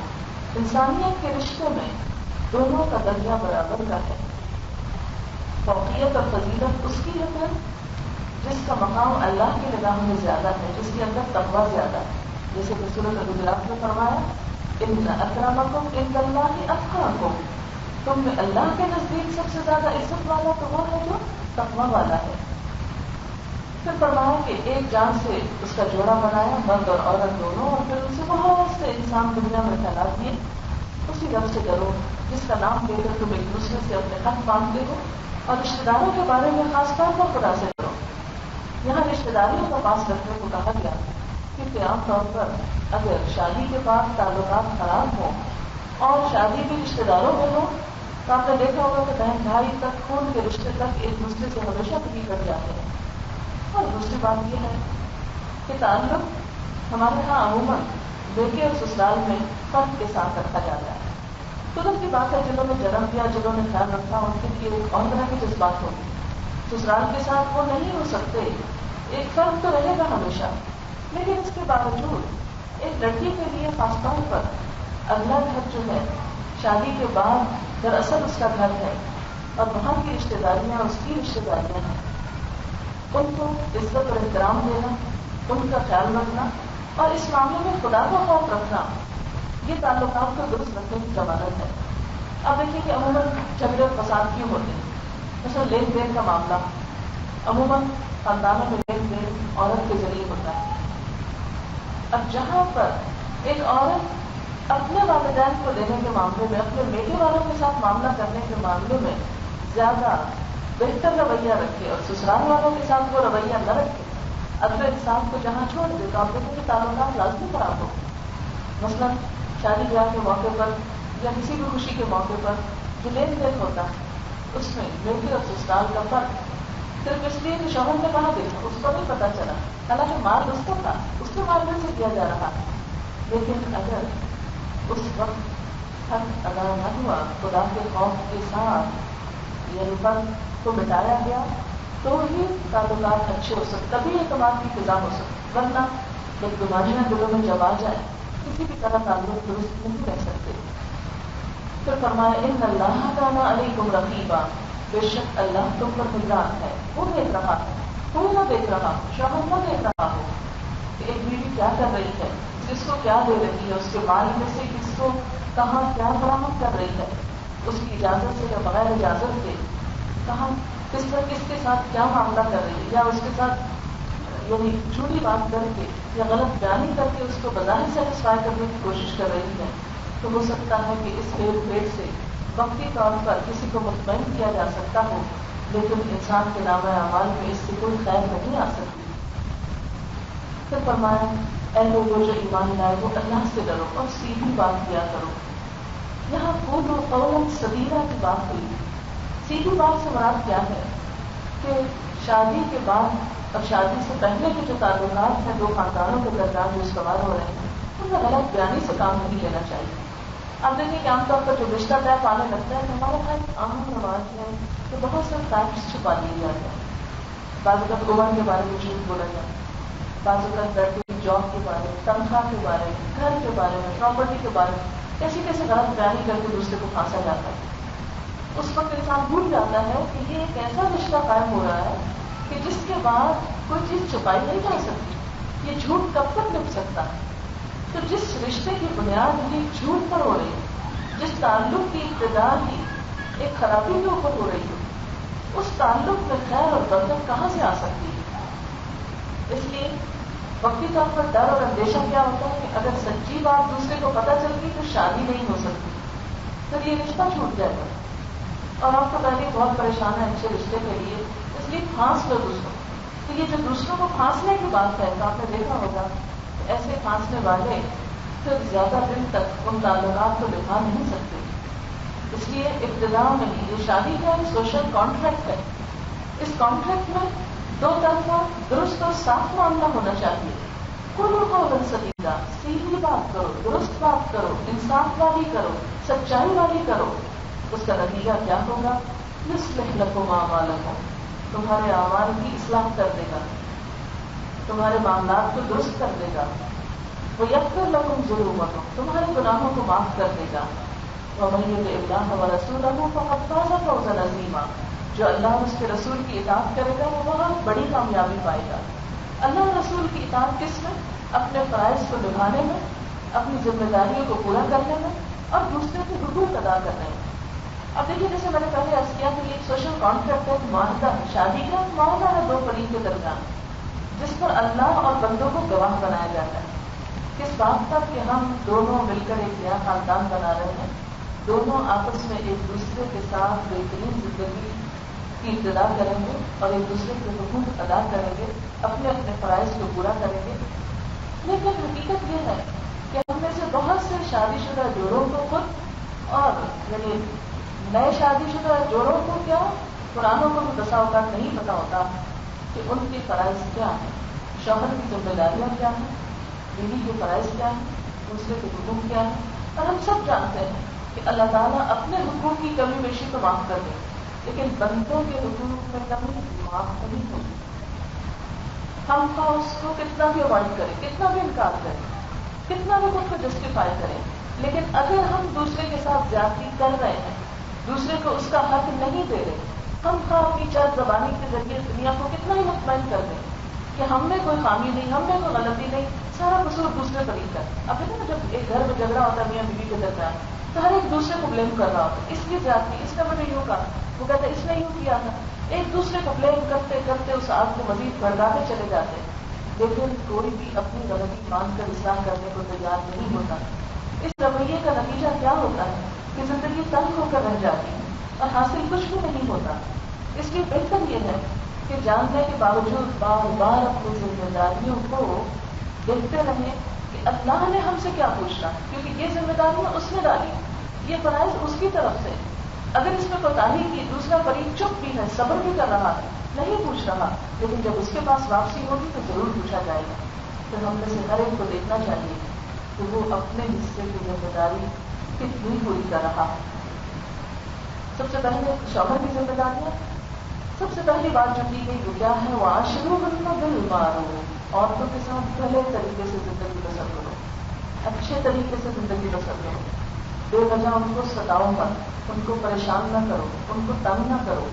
انسانیت کے رشتے میں دونوں کا درجہ برابر کا ہے۔ فوقیت اور فضیلت اس کی ہے پھر جس کا مقام اللہ کی نگاہ میں زیادہ ہے، جس کے اندر تقویٰ زیادہ ہے، جیسے کہ سورۃ الحجرات میں فرمایا ان اکرمکم عند اللہ اتقاکم، تم میں اللہ کے نزدیک سب سے زیادہ عزت والا تو وہ ہے جو تقویٰ والا ہے۔ پھر فرمایا کہ ایک جان سے اس کا جوڑا بنایا، مرد اور عورت دونوں، اور پھر ان سے بہت سے انسان دنیا میں پھیلا دیے۔ اسی رب سے ڈرو جس کا نام لے کر تم ایک دوسرے سے اپنے حق مانگتے ہو، اور رشتے داروں کے بارے میں خاص طور پر خدا سے ڈرو۔ یہاں رشتے داریوں کا پاس رکھنے کو کہا گیا کیونکہ عام طور پر اگر شادی کے بعد تعلقات خراب ہوں اور شادی بھی رشتے داروں میں ہو تو آپ نے دیکھا ہوگا کہ بہن بھائی تک، خون کے رشتے تک ایک دوسرے سے ہمیشہ بھی کٹ جاتے ہیں۔ اور دوسری بات یہ ہے کہ تعلق ہمارے یہاں عموماً بیٹے اور سسرال میں فرق کے ساتھ رکھا جاتا ہے۔ قدرت کی بات ہے جنہوں نے جنم دیا، جنہوں نے خیال رکھا، ان کے لیے ایک اور طرح کی جذبات ہوگی، سسرال کے ساتھ وہ نہیں ہو سکتے، ایک فرق تو رہے گا ہمیشہ۔ لیکن اس کے باوجود ایک لڑکی کے لیے خاص طور پر اگلا گھر جو ہے شادی کے بعد دراصل اس کا گھر ہے، اور وہاں کی رشتے داریاں اس کی رشتے داریاں ہیں، ان کو عزت اور احترام دینا، ان کا خیال رکھنا اور اس معاملے میں خدا کا خوف رکھنا، یہ تعلقات کو درست رکھنے کی ضمانت ہے۔ اب دیکھیے کہ عموماً جھگڑے اور فساد کیوں ہوتے ہیں؟ مثلا لین دین کا معاملہ عموماً خاندانوں میں لین دین عورت کے ذریعے ہوتا ہے۔ اب جہاں پر ایک عورت اپنے والدین کو دینے کے معاملے میں، اپنے بیٹے والوں کے ساتھ معاملہ کرنے کے معاملے میں زیادہ بہتر رویہ رکھے اور سسرال والوں کے ساتھ وہ رویہ نہ رکھے، اگلے انسان کو جہاں چھوڑ دے تو آپ دیکھیں کہ تعلقات لازمی خراب ہو۔ مثلا شادی بیاہ کے موقع پر یا کسی بھی خوشی کے موقع پر جو لین دین ہوتا ہے اس میں میرے اور سسرال کا فرق صرف اس لیے کہ شوہر نے کہا دیکھا اس کو نہیں پتا چلا، حالانکہ مال اس کا تھا، اس کے مال میں سے کیا جا رہا ہے، لیکن اگر اس وقت حق ادا نہ ہوا، خدا کے خوف کے ساتھ یہ فرق کو مٹایا گیا، تو ہی تعلقات اچھے ہو سکتے، تبھی اعتماد کی فضا ہو سکتی، ورنہ جب بیماریاں دلوں میں جب آ جائے کسی بھی طرح تعلق درست نہیں رہ سکتے۔ پھر فرمایا ان اللہ کان علیکم رقیبا، بے شک اللہ تم پر نگران ہے، وہ دیکھ رہا ہے، کوئی نہ دیکھ رہا ہو، شوہر نہ دیکھ رہا ہو کہ ایک بیوی کیا کر رہی ہے، کس کو کیا دے رہی ہے، اس کے مال میں سے کس کو کہاں کیا فراہم کر رہی ہے، اس کی اجازت سے یا بغیر اجازت کے کہاں کس طرح کس کے ساتھ کیا معاملہ کر رہی ہے، یا اس کے ساتھ یعنی جھوٹی بات کر کے یا غلط بیانی کر کے اس کو بظاہر سیٹسفائی کرنے کی کوشش کر رہی ہے، تو ہو سکتا ہے کہ اس ہیر پھیر سے وقتی طور پر کسی کو مطمئن کیا جا سکتا ہو، لیکن انسان کے نامہ اعمال میں اس سے کوئی خیر نہیں آ سکتی۔ پھر فرمایا اے لوگوں جو ایمان لائے وہ اللہ سے ڈرو اور سیدھی بات کیا کرو۔ یہاں قول و قولا سدیدا کی بات ہوئی، سیدھی بات سے مراد کیا ہے کہ شادی کے بعد اور شادی سے پہلے کے جو تعلقات ہیں دو خاندانوں کے درمیان جو استوار ہو رہے ہیں ان میں غلط بیانی سے کام نہیں لینا چاہیے۔ آپ دیکھیں کہ عام طور پر جو رشتہ طے پانے لگتا ہے تو ہمارے یہاں ایک عام رواج ہے کہ بہت سے فیکٹس چھپا لیے جاتے ہیں، بعض اوقات عمر کے بارے میں جھوٹ بولا جاتا ہے، بعض اوقات لڑکے کی جاب کے بارے میں، تنخواہ کے بارے میں، گھر کے بارے میں، پراپرٹی کے بارے میں کیسی کیسے غلط بیانی کر کے دوسرے کو پھانسا جاتا ہے۔ اس وقت انسان بھول جاتا ہے کہ یہ ایک ایسا رشتہ قائم ہو رہا ہے کہ جس کے بعد کوئی چیز چھپائی نہیں جا سکتی، یہ جھوٹ کب تک لپ سکتا ہے۔ تو جس رشتے کی بنیاد ہی جھوٹ پر ہو رہی ہے، جس تعلق کی ابتدا ہی ایک خرابی کے اوپر ہو رہی ہے، اس تعلق میں خیر اور برکت کہاں سے آ سکتی ہے؟ اس لیے وقتی طور پر ڈر اور اندیشہ کیا ہوتا ہے کہ اگر سچی بات دوسرے کو پتہ چل گئی تو شادی نہیں ہو سکتی، پھر یہ رشتہ چھوٹ جائے گا اور آپ کو پہلے بہت پریشان ہے اچھے رشتے کے لیے، اس لیے پھانس لو دوسروں تو یہ جو دوسروں کو پھانسنے کی بات ہے تو آپ نے دیکھا ہوگا ایسے پھانسنے والے پھر زیادہ دن تک ان تعلقات کو نبھا نہیں سکتے۔ اس لیے ابتدا میں ہی یہ شادی کا ایک سوشل کانٹریکٹ ہے، اس کانٹریکٹ میں دو طرفہ درست اور صاف معاملہ ہونا چاہیے۔ کلوا قولا سدیدا، سیدھی بات کرو، درست بات کرو، انصاف والی کرو، سچائی والی کرو۔ اس کا نتیجہ کیا ہوگا؟ یصلح لکم اعمالکم، تمہارے اعمال کی اصلاح کر دے گا، تمہارے معاملات کو درست کر دے گا، وَيَغْفِرْ لَكُمْ ذُنُوبَكُمْ، تمہارے گناہوں کو معاف کر دے گا، وَمَن يُطِعِ اللَّهَ وَرَسُولَهُ فَقَدْ فَازَ فَوْزًا عَظِيمًا، جو اللہ اور اس کے رسول کی اطاعت کرے گا وہ بہت بڑی کامیابی پائے گا۔ اللہ اور رسول کی اطاعت کس میں؟ اپنے فرائض کو نبھانے میں، اپنی ذمہ داریوں کو پورا کرنے میں اور دوسرے کے حقوق ادا کرنے میں۔ اب دیکھیے جیسے میں نے پہلے عرض کیا کہ یہ سوشل کانٹریکٹ ہے، معاہدہ ہے، شادی کا معاہدہ ہے دو فریق کے درمیان، جس پر اللہ اور بندوں کو گواہ بنایا جاتا ہے کس بات پر کہ ہم دونوں مل کر ایک نیا خاندان بنا رہے ہیں، دونوں آپس میں ایک دوسرے کے ساتھ بہترین زندگی کی ابتدا کریں گے اور ایک دوسرے کے حقوق ادا کریں گے، اپنے اپنے فرائض کو پورا کریں گے۔ لیکن حقیقت یہ ہے کہ ہم میں سے بہت سے شادی شدہ جوڑوں کو خود اور یعنی نئے شادی شدہ جوڑوں کو کیا پرانوں کو بھی بسا اوقات نہیں پتا ہوتا کہ ان کے فرائض کیا ہیں، شوہر کی ذمہ داریاں کیا ہیں، بیوی کے فرائض کیا ہیں، دوسرے کے حقوق کیا ہیں۔ اور ہم سب جانتے ہیں کہ اللہ تعالیٰ اپنے حقوق کی کمی بیشی کو معاف کر دے، لیکن بندوں کے حقوق میں کمی معاف نہیں ہوتی۔ ہم اس کو کتنا بھی اوائڈ کریں، کتنا بھی انکار کریں، کتنا بھی خود کو جسٹیفائی کریں، لیکن اگر ہم دوسرے کے ساتھ زیادتی کر رہے ہیں، دوسرے کو اس کا حق نہیں دے رہے، ہم اپنی چند زبانی کے ذریعے دنیا کو کتنا ہی مطمئن کر دیں کہ ہم میں کوئی خامی نہیں، ہم میں کوئی غلطی نہیں، سارا قصور دوسرے طریق کا۔ اب دیکھیں نا جب ایک گھر میں جھگڑا ہوتا ہے میاں بیوی کے درمیان تو ہر ایک دوسرے کو بلیم کر رہا ہوتا ہے، اس کی زیادتی، اس کا میں نے یوں کہا، وہ کہتا ہے اس نے یوں کیا تھا، ایک دوسرے کو بلیم کرتے کرتے اس آگ کو مزید بھڑکاتے چلے جاتے ہیں، لیکن کوئی بھی اپنی غلطی مان کر اصلاح کرنے کو تیار نہیں ہوتا۔ اس رویے کا نتیجہ کیا ہوتا ہے کہ زندگی تنگ ہو کر رہ جاتی ہے اور حاصل کچھ بھی نہیں ہوتا۔ اس لیے بہتر یہ ہے کہ جاننے کے باوجود بار بار اپنی ذمہ داریوں کو دیکھتے رہیں کہ کہ اللہ نے ہم سے کیا پوچھنا، کیونکہ یہ ذمہ داریاں اس نے ڈالی، یہ فرائض اس کی طرف سے. اگر اس میں کوتاہی کی، دوسرا فریق چپ بھی ہے، صبر بھی کر رہا ہے، نہیں پوچھ رہا، لیکن جب اس کے پاس واپسی ہوگی تو ضرور پوچھا جائے گا. پھر ہم میں سے ہر ایک کو دیکھنا چاہیے کہ وہ اپنے حصے کی ذمہ داری کتنی پوری کر رہا ہے. سب سے پہلے شوہر کی ذمہ داریاں، سب سے پہلی بات جو کی گئی وہ کیا ہے؟ وَعَاشِرُوهُنَّ بِالْمَعْرُوفِ، عورتوں کے ساتھ بھلے طریقے سے زندگی بسر کرو، اچھے طریقے سے زندگی بسر کرو، بے وجہ ان کو ستاؤ مت، ان کو پریشان نہ کرو، ان کو تنگ نہ کرو.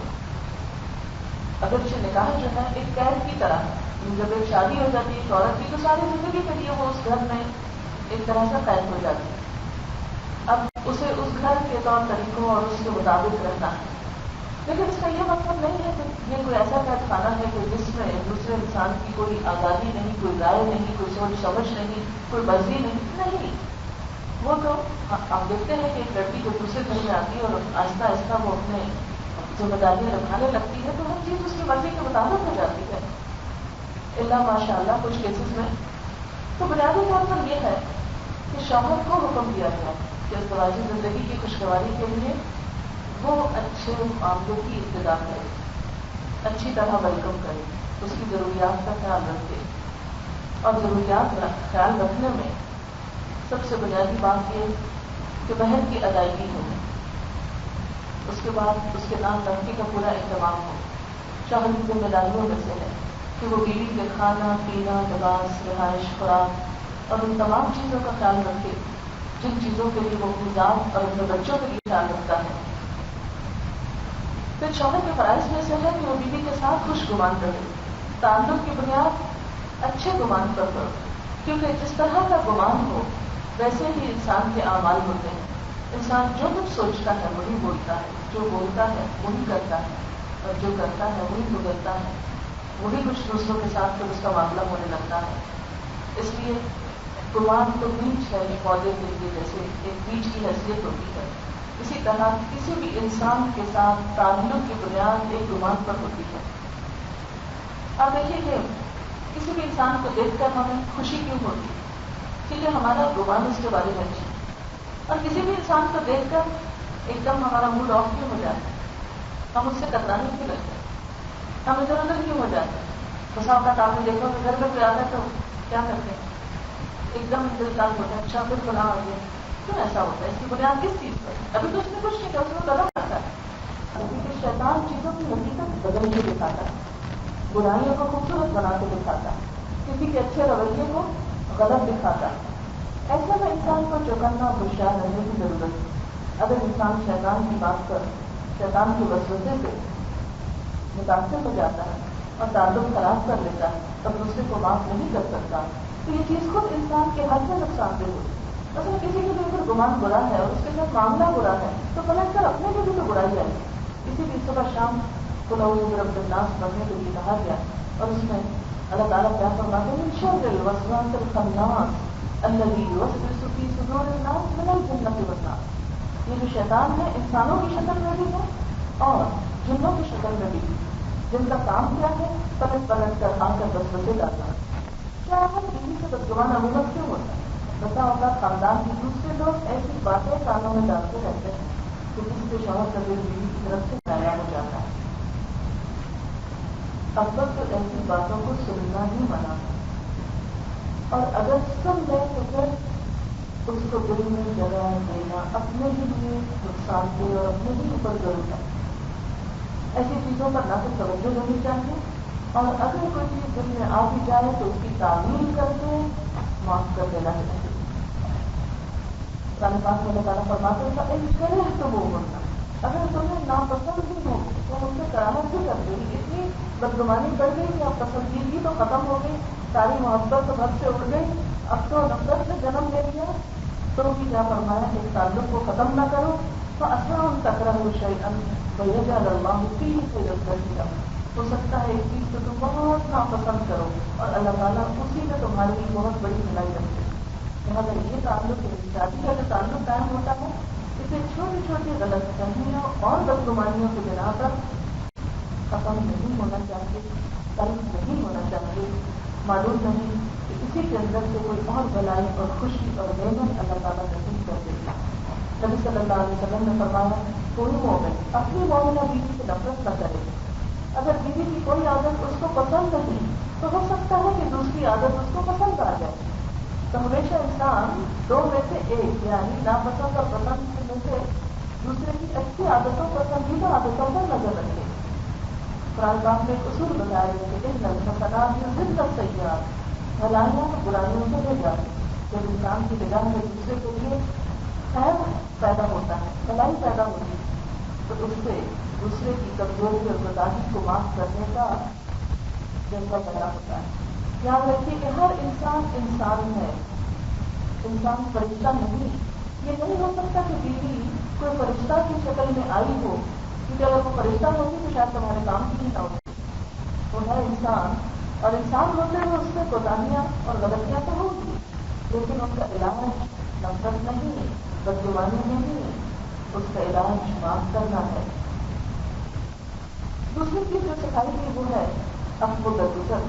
اگرچہ نکاح جو ہے ایک قید کی طرح ہے، جب ایک شادی ہو جاتی ہے ایک عورت کی تو ساری زندگی کے لیے وہ اس گھر میں ایک طرح سے قید ہو جاتی ہے. اب اسے اس گھر کے طور طریقوں اور اس کے مطابق رہنا ہے، لیکن اس کا یہ مطلب نہیں ہے کہ یہ کوئی ایسا قید خانہ ہے کہ جس میں دوسرے انسان کی کوئی آزادی نہیں، کوئی رائے نہیں، کوئی سوچ سمجھ نہیں، کوئی مرضی نہیں. وہ تو آپ دیکھتے ہیں کہ ایک لڑکی جو دوسرے گھر میں آتی ہے اور آہستہ آہستہ وہ اپنے ذمہ داریاں نبھانے لگتی ہے تو ہر چیز اس کی مرضی کے مطابق ہو جاتی ہے، اللہ ماشاء اللہ کچھ کیسز میں. تو بنیادی طور پر یہ ہے کہ شوہر کو حکم دیا گیا کہ ازدواجی زندگی کی خوشگواری کے لیے وہ اچھے معاملے کی ابتدا کرے، اچھی طرح ویلکم کرے، اس کی ضروریات کا خیال رکھے. اور ضروریات کا خیال رکھنے میں سب سے بنیادی بات یہ کہ بہن کی ادائیگی ہو، اس کے بعد اس کے نام لڑکی کا پورا اہتمام ہو. شوہر کی ذمہ داریوں میں سے ہے کہ وہ بیوی کے کھانا پینا، لباس، رہائش، خوراک اور ان تمام چیزوں کا خیال رکھے جن چیزوں کے لیے وہ اپنی ذات اور اپنے بچوں کے لیے خیال رکھتا ہے. پھر شوہر کے فرائض میں سے ہے کہ وہ بیوی کے ساتھ خوش گمان رہے، تعلق کی بنیاد اچھے گمان پر کرو، کیونکہ جس طرح کا گمان ہو ویسے ہی انسان کے اعمال ہوتے ہیں. انسان جو کچھ سوچتا ہے وہی بولتا ہے، جو بولتا ہے وہی کرتا ہے، اور جو کرتا ہے وہی گزرتا ہے، وہی کچھ دوسروں کے ساتھ پھر اس کا معاملہ ہونے لگتا ہے. اس لیے گمان تو بیج ہے پودے کے لیے، جیسے ایک بیج کی حیثیت ہوتی ہے، اسی طرح کسی بھی انسان کے ساتھ تعلق کی بنیاد ایک گمان پر ہوتی ہے. آپ دیکھیے کہ کسی بھی انسان کو دیکھ کر ہمیں خوشی کیوں ہوتی، کیونکہ ہمارا گمان اس کے بارے میں اچھا. اور کسی بھی انسان کو دیکھ کر ایک دم ہمارا موڈ آف کیوں ہو جاتا ہے، ہم اس سے کترانے کیوں لگتے ہیں، ہم ادھر ادھر کیوں ہو جاتے ہیں. بس آپ کا آپ نے دیکھو کہ گھر میں کوئی آتا ہے تو کیا کرتے ہیں، ایک دم دل تنگ ہوتا ہے، اچھا پھر بنا آ گیا. کیوں ایسا ہوتا ہے؟ اس کی بنیاد کس چیز پر؟ ابھی تو اس نے کچھ نہیں کیا، اس میں غلط کرتا ہے. کیونکہ شیطان چیزوں کی حقیقت بدل کے دکھاتا ہے، برائیوں کو خوبصورت بنا کے دکھاتا ہے، کسی کے اچھے رویے کو غلط دکھاتا ہے. ایسے میں انسان کو چوکنا اور ہوشیار رہنے کی ضرورت ہے. اگر انسان شیطان کی بات پر، شیطان کے وسوسے سے متاثر ہو جاتا ہے اور تعلق خراب کر لیتا ہے اور دوسرے کو معاف نہیں کر سکتا تو یہ چیز خود انسان کے حد سے نقصان دہ ہوتی ہے. مثلا کسی کے دل پر گمان برا ہے اور اس کے ساتھ معاملہ برا ہے تو پلٹ کر اپنے کے بھی تو برائی آئی. اسی لیے صبح شام قل اعوذ برب الناس پڑھنے کے لیے کہا گیا، اور اس میں اللہ تعالیٰ کیا فرماتے ہیں؟ من شر الوسواس الخناس الذی یوسوس فی صدور الناس من الجنۃ والناس. یہ جو شیطان ہے انسانوں کی شکل میں بھی ہے اور جنوں کی شکل میں بھی، جن کا کام کیا ہے پلٹ پلٹ کر آ کر وسوسے ڈالنا. کیا ہے بیوی سے بدگمان عموماً کیوں ہوتا ہے؟ بتا ہوتا خاندان کے دوسرے لوگ ایسی باتیں کانوں میں ڈالتے رہتے ہیں کہ جس سے شوہر کا دل بیوی کی طرف سے ناراض ہو جاتا ہے. اب تک تو ایسی باتوں کو سننا ہی منع ہے، اور اگر سن لے تو پھر اس کو دل میں جگہ دینا اپنے ہی لیے نقصان دہ اور اپنے ہی اوپر ضرور ہے. ایسی چیزوں پر نہ تو توجہ دینی چاہیے، اور اگر کوئی چیز دل میں آ بھی جائے تو اس کی تعمیل کر کے معاف کر دینا چاہیے. قرآن پاک میں اللہ تعالیٰ فرماتے ہیں ان کرے تو وہ ہونا، اگر تمہیں ناپسند بھی ہو تو ان سے کراہت بھی کر دے گی. اتنی بدگمانی کر گئی کہ اب پسندیدگی تو ختم ہو گئی، ساری محبت تو حد سے اڑ گئی، اب تو نفرت نے جنم لے لیا. تو بھی کیا فرمایا کہ تعلق کو ختم نہ کرو تو اصل ان تکرہ شیئا ویجعل اللہ فیہ خیرا کثیرا. ہو سکتا ہے ایک چیز کو تم بہت ناپسند کرو اور اللہ تعالیٰ اسی میں تمہاری بہت بڑی بھلائی کرتے ہیں. لہٰذا یہ تعلق شادی کا جو تعلق قائم ہوتا ہے اسے چھوٹی چھوٹی غلط فہمیوں اور بدگمانیوں کی بنا کر ختم نہیں ہونا چاہیے، تلخ نہیں ہونا چاہیے. معلوم نہیں کہ اس اسی کے اندر سے کوئی اور بھلائی اور خوشی اور نعمت اللہ تعالیٰ نصیب کر دیتا ہے۔ نبی صلی اللہ علیہ وسلم نے فرمایا کوئی مومن اپنی مومنہ بیوی سے نفرت نہ کرے، اگر بیوی کی کوئی عادت اس کو پسند نہیں تو ہو سکتا ہے کہ دوسری عادت اس کو پسند آ جائے۔ تو ہمیشہ انسان دو میں سے ایک یعنی ناپسند اور پسند میں سے دوسرے کی اچھی عادتوں پسندیدہ عادتوں پر نظر رکھے۔ قرآن پاک میں ایک اصول بتایا گیا کہ ان الحسنات یذہبن السیئات، بھلائیاں برائیوں سے لے جاتی۔ جب انسان کی نگاہ میں دوسرے کے لیے خیر پیدا ہوتا ہے، بھلائی پیدا ہوتی ہے، تو اس سے دوسرے کی کمزوری اور کوتاہی کو معاف کرنے کا جذبہ پیدا ہوتا ہے۔ یاد رکھیے کہ ہر انسان انسان ہے، انسان فرشتہ نہیں۔ یہ نہیں ہو سکتا کہ بیوی کوئی فرشتہ کی شکل میں آئی ہو، کیونکہ اگر وہ فرشتہ ہوگی تو شاید تمہارے کام کی نہ ہوتی۔ وہ ہے انسان، اور انسان ہوتے ہوئے اس سے کوتاہیاں اور غلطیاں تو ہوگی، لیکن ان کا علاج نفرت نہیں، بدگمانی نہیں، اس کا علاج معاف کرنا ہے۔ دوسری چیز جو سکھائی گئی وہ ہے عفو درگزر،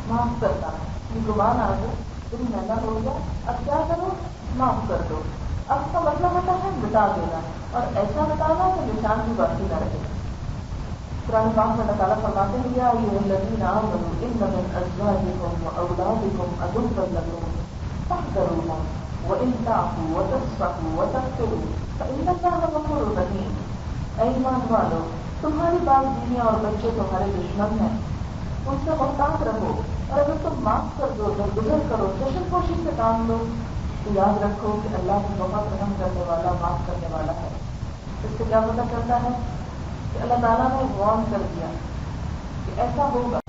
معاف کرنا۔ یہ گمان آ گیا، دل مہنگا ہو گیا، اب کیا کرو؟ معاف کر دو۔ اب کا مطلب ہوتا ہے مٹا دینا، اور ایسا مٹانا کہ نشان بھی باقی نہ رہے۔ قرآن پاک میں اللہ تعالیٰ فرماتے ہیں یا ایھا الذین آمنوا ان من ازواجکم واولادکم عدوا لکم فاحذروہم وان تعفوا وتصفحوا وتغفروا فان اللہ غفور رحیم۔ اے ایمان والو، تمہاری بال بیویاں اور بچے تمہارے دشمن ہیں، ان سے محتاط رہو، اور اگر تم معاف کر دو، درگزر کرو، چشم پوشی سے کام لو، تو یاد رکھو کہ اللہ بھی بہت رحم کرنے والا، معاف کرنے والا ہے۔ اس سے کیا پتہ چلتا ہے کہ اللہ تعالیٰ نے وارن کر دیا کہ ایسا ہوگا۔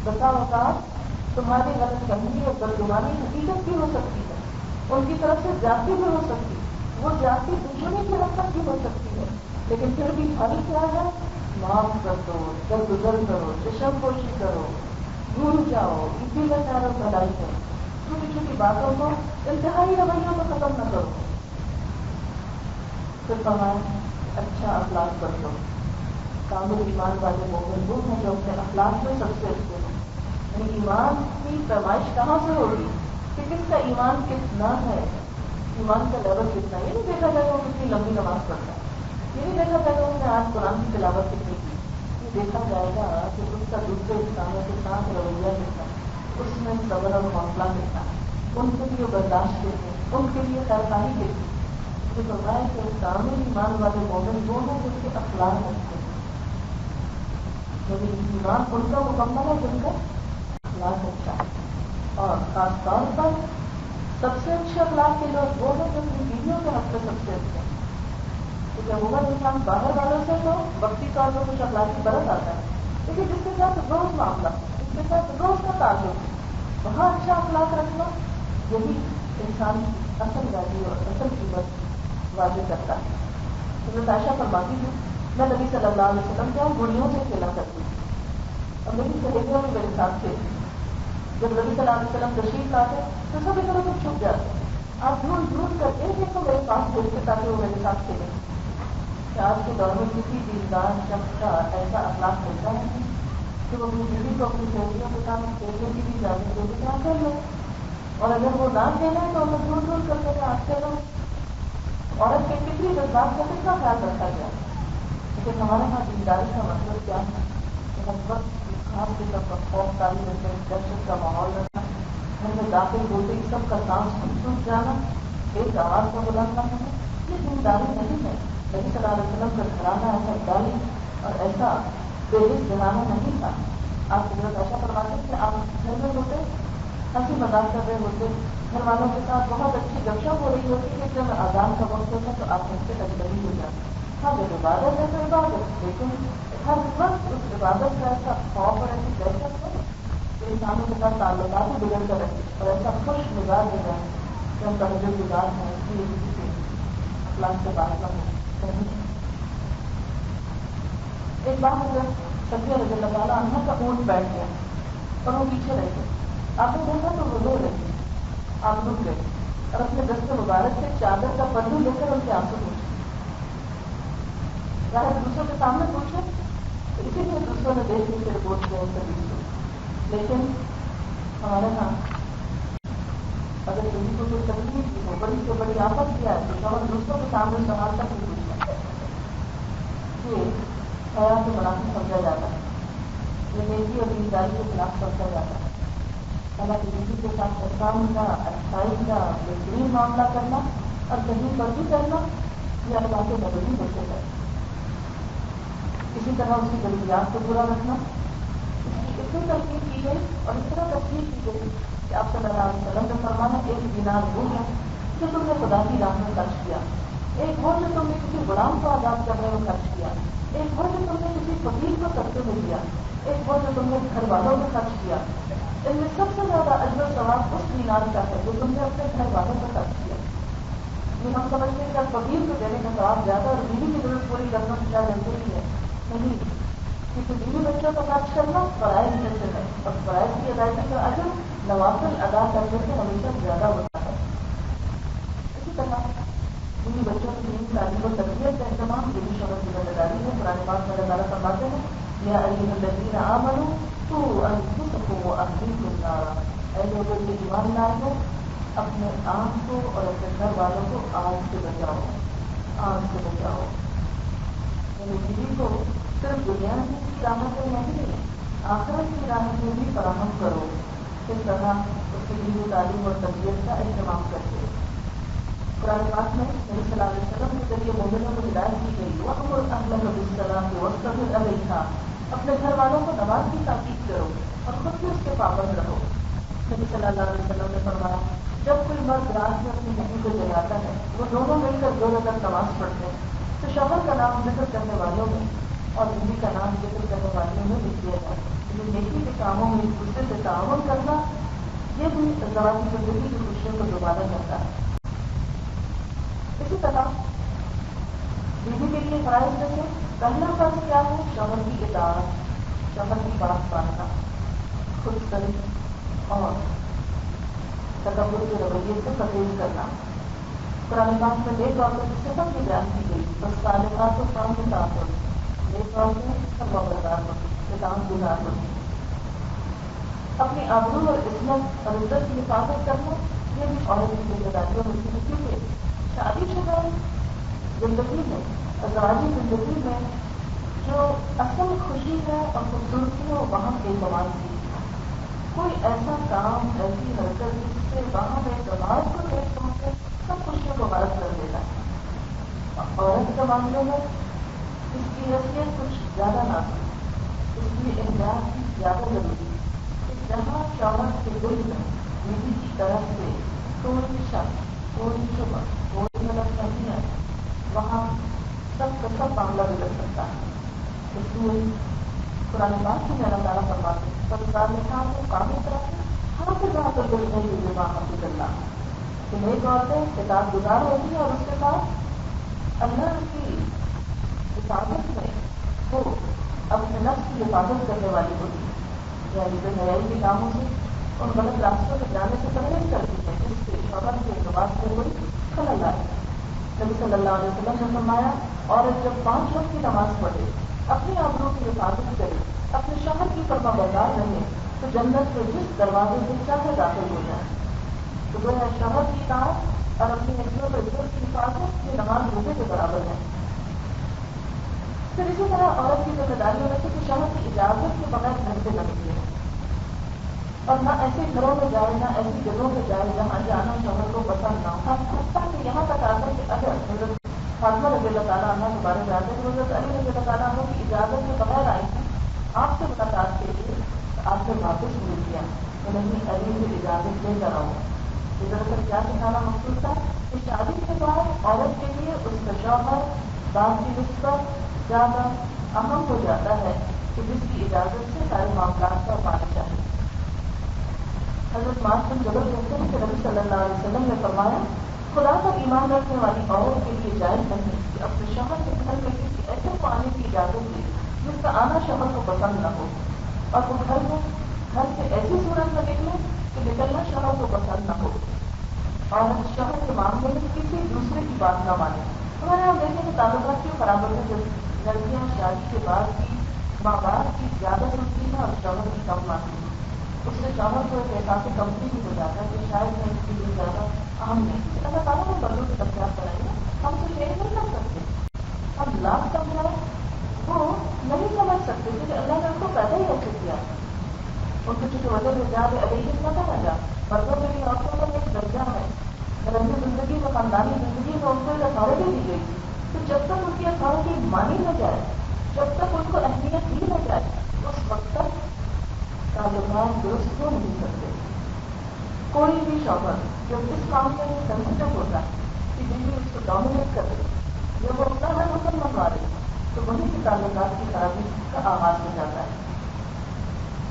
بسا اوقات تمہاری غلط فہمی اور بدگمانی حقیقت بھی ہو سکتی ہے، ان کی طرف سے زیادتی بھی ہو سکتی ہے، وہ زیادتی دشمنی کی حد تک بھی ہو سکتی ہے، لیکن پھر بھی حل کیا ہے؟ معاف کر دو، درگزر کرو، چشم پوشی کرو، بھول جاؤ، اسی کا خیر اور بھلائی ہے۔ چھوٹی چھوٹی باتوں کو انتہائی رویوں کو ختم نہ کرو۔ پھر فرمایا اچھا اخلاق کر دو۔ کامل ایمان والے مومن وہ ہیں جو اپنے اخلاق میں سب سے اچھے ہیں۔ یعنی ایمان کی پیمائش کہاں سے ہوگی کہ کس کا ایمان کتنا ہے، ایمان کا لیول کتنا ہے۔ یہ نہیں دیکھا جائے گا وہ کتنی لمبی نماز پڑھتا ہے، یہ نہیں دیکھا جائے گا اس نے آج قرآن کی تلاوت کتنی کی، یہ دیکھا جائے گا کہ اس کا دوسرے انسانوں کے ساتھ رویہ کتنا، اس میں صبر اور حوصلہ کتنا، ان کے لیے برداشت کتنی، ان کے لیے خیرخواہی کتنی۔ جو فرمایا کہ کامل ایمان والے مومن وہ ہیں جن کے اخلاق اچھے ہیں، یعنی ایمان ان کا مکمل ہے جن کا اخلاق اچھا ہے۔ اور خاص طور پر سب سے اچھے اخلاق کے لوگ وہ ہیں جو اپنی بیویوں کے حق میں سب سے اچھے ہیں۔ کیونکہ عموماً انسان باہر والوں سے تو وقتی طور پر کچھ اخلاقی برت آتا ہے، لیکن جس کے ساتھ روز معاملہ، جس کے ساتھ روز کا تعلق، وہاں اچھا اخلاق رکھنا یہی انسان کی اصل ویلیو اور اصل قیمت واضح کرتا ہے۔ حضرت عائشہ فرماتی تھی میں نبی صلی اللہ علیہ وسلم کے گڑیوں سے کھیلا کرتی تھی اور میری سہیلیاں بھی میرے ساتھ کھیلتی۔ جب نبی صلی اللہ علیہ وسلم تشریف لاتے تو سب ادھر ادھر چھپ جاتے، آپ ڈھونڈ ڈھونڈ کر ایک ایک کو میرے پاس بھیجتے تاکہ وہ میرے ساتھ کھیلیں۔ کہ آج کے دور میں کسی دیندار شخص کا ایسا اخلاق ملتا ہے کہ وہ اپنی بیوی کو اپنی سہیلیوں کے ساتھ کھیلنے کی بھی اجازت دے کیا کر لیں، اور اگر وہ نہ کھیلیں تو انہیں ڈھونڈ ڈھونڈ کر کے آج کے لوگ عورت کے فطری جذبات کا کتنا خیال رکھا گیا۔ لیکن ہمارے یہاں دینداری کا مطلب کیا ہے کہ ہر وقت خاص قسم کا خوف تعلیم رکھنے، دہشت کا ماحول رکھنا، گھر میں داخل ہوتے ہی سب کا سانس ٹوٹ جانا، ایک آواز کو بلند نہ ہونا، یہ دینداری نہیں ہے۔ نبی صلی اللہ علیہ وسلم کا گھرانہ ایسا ڈالی اور ایسا بے حس گھرانہ نہیں تھا۔ آپ حضرت عائشہ فرماتے ہیں کہ آپ گھر میں ہوتے، ہنسی مذاق کر رہے ہوتے، گھر والوں کے ساتھ بہت اچھی گپ شپ ہو رہی ہوتی ہے، جب اذان کا وقت ہوتا تو آپ سے اجنبی ہو جاتے۔ ہاں جب عبادت ہے تو عبادت، لیکن ہر وقت اس عبادت کا ایسا خوف اور ایسی دہشت ہو کہ انسانوں کے ساتھ تعلقات ہی بگڑ کر رکھے، اور ایسا خوش مزاج ہو جائے کہ ہم تہجد گزار ہیں، اس لیے کسی کے اخلاق سے باہر نہ ہو۔ ایک بار حضرت صفیہ رضی اللہ تعالیٰ عنہ کا اونٹ بیٹھ گیا اور وہ پیچھے رہ گئے۔ آپ نے دیکھا تو وہ رو رہے تھے، آپ رک گئے اور اپنے دست مبارک سے چادر کا پلو لے کر ان کے آنسو پوچھے۔ ظاہر دوسروں کے سامنے پوچھے تو اسی لیے دوسروں نے دیکھ کے رپورٹ کیا، لیکن ہمارے یہاں اگر کسی کو کوئی تکلیف بھی ہو، بڑی سے بڑی آفت کیا ہے تو شوہر دوستوں کے سامنے سنبھال تک نہیں پوچھتا، یہ حیا کے منافق سمجھا جاتا ہے، یہ نیکی اور دینداری کے خلاف سمجھا جاتا ہے۔ حالانکہ کسی کے ساتھ احسان کا، اچھائی کا بہترین معاملہ کرنا اور کہیں پر بھی کرنا یہ اللہ کے مدنی بچے ہے۔ اسی طرح اس کی ضروریات کو پورا رکھنا، اس کی اتنی تلقین کی گئی اور اس طرح تفصیل کی گئی کہ آپ صلی اللہ علیہ وسلم نے فرمایا ایک دینار وہ ہے جو تم نے خدا کی راہ میں خرچ کیا، ایک وہ جو تم نے کسی غلام کو آزاد کرنے میں خرچ کیا، ایک وہ جو تم نے کسی فقیر کو صدقے میں دیا، ایک وہ جو تم نے گھر والوں میں خرچ کیا۔ ان میں سب سے زیادہ اجر و ثواب اس دینار کا ہے جو تم نے اپنے گھر والوں کو خرچ کیا۔ یہ ہم سمجھتے ہیں کہ فقیر کو دینے کا ثواب زیادہ اور بیوی کی ضرورت پوری کرنا کیا ضروری ہے، نہیں، کیونکہ بیوی بچوں کو خرچ کرنا فرائض میں سے ہے اور فرائض کی ادائیگی کا اجر نوافل ادا کرنے سے ہمیشہ زیادہ ہوتا ہے۔ اسی طرح بیوی بچوں کی دینی تعلیم و تربیت کا اہتمام یہ بھی شوہر کی ذمہ داری ہے۔ قرآن پاک میں اللہ تعالیٰ فرماتے ہیں یا ایھا الذین آمنوا قوا انفسکم واہلیکم نارا، اے لوگوں جو ایمان لائے ہو اپنے آپ کو اور اپنے گھر والوں کو آگ سے بچاؤ، آگ سے بچاؤ۔ یعنی بیوی کو صرف دنیا کی راحتیں نہیں، آخرت کی راحتیں بھی فراہم کرو، اس طرح اس کی دینی تعلیم اور تربیت کا اہتمام کرتے۔ قرآن پاک میں نبی صلی اللہ علیہ وسلم کے ذریعے مومنوں کو ہدایت کی گئی وَأْمُرْ أَهْلَكَ بِالصَّلَاةِ وَاصْطَبِرْ عَلَيْهَا، اپنے گھر والوں کو نماز کی تاکید کرو اور خود بھی اس کے پابند رہو۔ نبی صلی اللہ علیہ وسلم نے فرمایا جب کوئی مرد رات میں اپنی بیوی کو جگاتا ہے، وہ دونوں مل کر 2 رکعت نماز پڑھتے ہیں تو شوہر کا نام ذکر کرنے والوں میں اور بیوی کا نام ذکر کرنے والوں میں لکھ دیا جائے۔ یہ نیکی کے کاموں میں ایک دوسرے سے تعاون کرنا یہ بھی ازواجی زندگی کی خوشیوں کو دوبارہ کرتا ہے۔ اسی طرح بیوی کے لیے فرائض میں سے پہلا فرض کیا ہے؟ شوہر کی اطاعت، شوہر کی بات ماننا، خود سری اور تکبر کے رویے سے پرہیز کرنا۔ قرآن پاک میں نیک عورتوں کی صفت بھی بیان کی گئی، بس صالحات و قانتات ہوتی، نیک عورتیں فرمانبردار ہوتی، اطاعت گزار ہوتی۔ اپنی آبرو اور عصمت اور عزت کی حفاظت کرنا یہ بھی عورت کی ذمہ داریوں میں سے کیونکہ شادی شدہ زندگی میں، ازواجی زندگی میں جو اصل خوشی ہے اور خوبصورتی ہے وہ وہاں اعتماد کی، کوئی ایسا کام، ایسی حرکت جس سے وہاں اعتماد کو دیکھ پہنچے سب خوشیوں کو غلط کر دیتا ہے۔ عورت کے معاملے میں اس کی حیثیت کچھ زیادہ نہ تھی، اس لیے احتیاط کی زیادہ ضروری ہے۔ جہاں شوہر کے دل میں بیوی کی طرف سے کوئی شک، کوئی شبہ، کوئی غلط فہمی ہے وہاں سب کا سب معاملہ بگڑ سکتا ہے۔ اس لیے قرآن پاک میں اللہ تعالیٰ فرماتے ہیں فالصالحات قانتات حافظات للغیب بما حفظ اللہ، کہ نیک عورتیں اطاعت گزار ہوتی ہیں اور اس کے ساتھ اللہ کی حفاظت میں وہ اپنے نفس کی حفاظت کرنے والی ہوتی ہے، یعنی بے حیائی کے کاموں سے ان غلط راستوں سے جانے سے پرہیز کرتی ہے جس سے شوہر کے اعتماد سے کوئی خلل آئے۔ نبی صلی اللہ علیہ وسلم نے فرمایا عورت جب 5 وقت کی نماز پڑھے، اپنی آبرو کی حفاظت کرے، اپنے شوہر کی فرمانبردار رہے تو جنت کے جس دروازے سے چاہے داخل ہو جائے۔ تو وہ ہے شوہر کی اطاعت اور اپنی عزت و عزت کی حفاظت یہ نماز روزے کے برابر ہے۔ پھر اسی طرح عورت کی ذمہ داریوں میں سے کہ شوہر کی اجازت کے بغیر گھر سے نہ نکلے اور نہ ایسے گھروں میں جائے، نہ ایسی جگہوں میں جائے جہاں جانا شوہر کو پسند نہ ہو۔ حتیٰ کہ یہاں تک آتا کہ اگر حضرت فاطمہ رضی اللہ تعالیٰ عنہ کے بارے میں آتے ہیں حضرت علی رضی اللہ تعالیٰ عنہ کی اجازت کے بغیر آئی تھی آپ سے ملاقات کے لیے، آپ نے واپس مل کیا تو نہیں علی سے اجازت لے کر آؤ۔ یہ دراصل کیا سکھانا مقصود تھا کہ شادی کے بعد عورت کے لیے اس کا شوہر بات کی نسبت زیادہ اہم ہو جاتا ہے کہ جس کی اجازت سے سارے معاملات کا پانا چاہیے۔ حضرت معاذ بن جبل کہتے ہیں کہ نبی صلی اللہ علیہ وسلم نے فرمایا خدا پر ایمان رکھنے والی عورت کے لیے جائز نہیں کہ اپنے شوہر کے گھر میں کسی ایسے کو آنے کی اجازت دے جس کا آنا شوہر کو پسند نہ ہو، اور وہ گھر سے ایسی صورت میں نکلے کہ نکلنا شوہر کو پسند نہ ہو، اور شوہر کے معاملے میں کسی دوسرے کی بات نہ مانے۔ ہمارے یہاں دیکھیں کہ تعلقات کیوں خراب ہوتے ہیں جب لڑکیاں شادی کے بعد کی ماں باپ کی زیادہ سنتی ہیں اور شوہر کی کم مانتی ہیں۔ اس سے شوہر کو ایک احساس کمپنی بھی ہو جاتا ہے کہ شاید میں اس کے لیے زیادہ اہم نہیں. اللہ تعالیٰ نے بندوں کی تفصیلات بنائی ہے, ہم تو شیئر نہیں کر سکتے. ہم لاکھ سمجھائیں وہ نہیں سمجھ سکتے کیونکہ اللہ نے ان کو پیدا ہی ایسے کیا. ان کی چونکہ وجہ سے زیادہ علیہ پتہ نہ جا مردوں میں بھی عورتوں کا ایک درجہ ہے. رنگی زندگی میں خاندانی زندگی میں ان کو ایک اتھارٹی دی گئی تھی. تو جب تک ان کی اتھارٹی مانی نہ جائے, جب تک ان کو اہمیت دی نہ جائے, اس وقت تک تعلقات درست ہو نہیں سکتے. کوئی بھی شوہر جب اس کام میں سینسٹو ہوتا ہے کہ بیوی اس کو ڈومینیٹ کر رہی ہے جب وہ اپنا ہر حکم منوا رہی ہے تو وہیں کی تعلقات کی خرابی کا آغاز ہو جاتا ہے.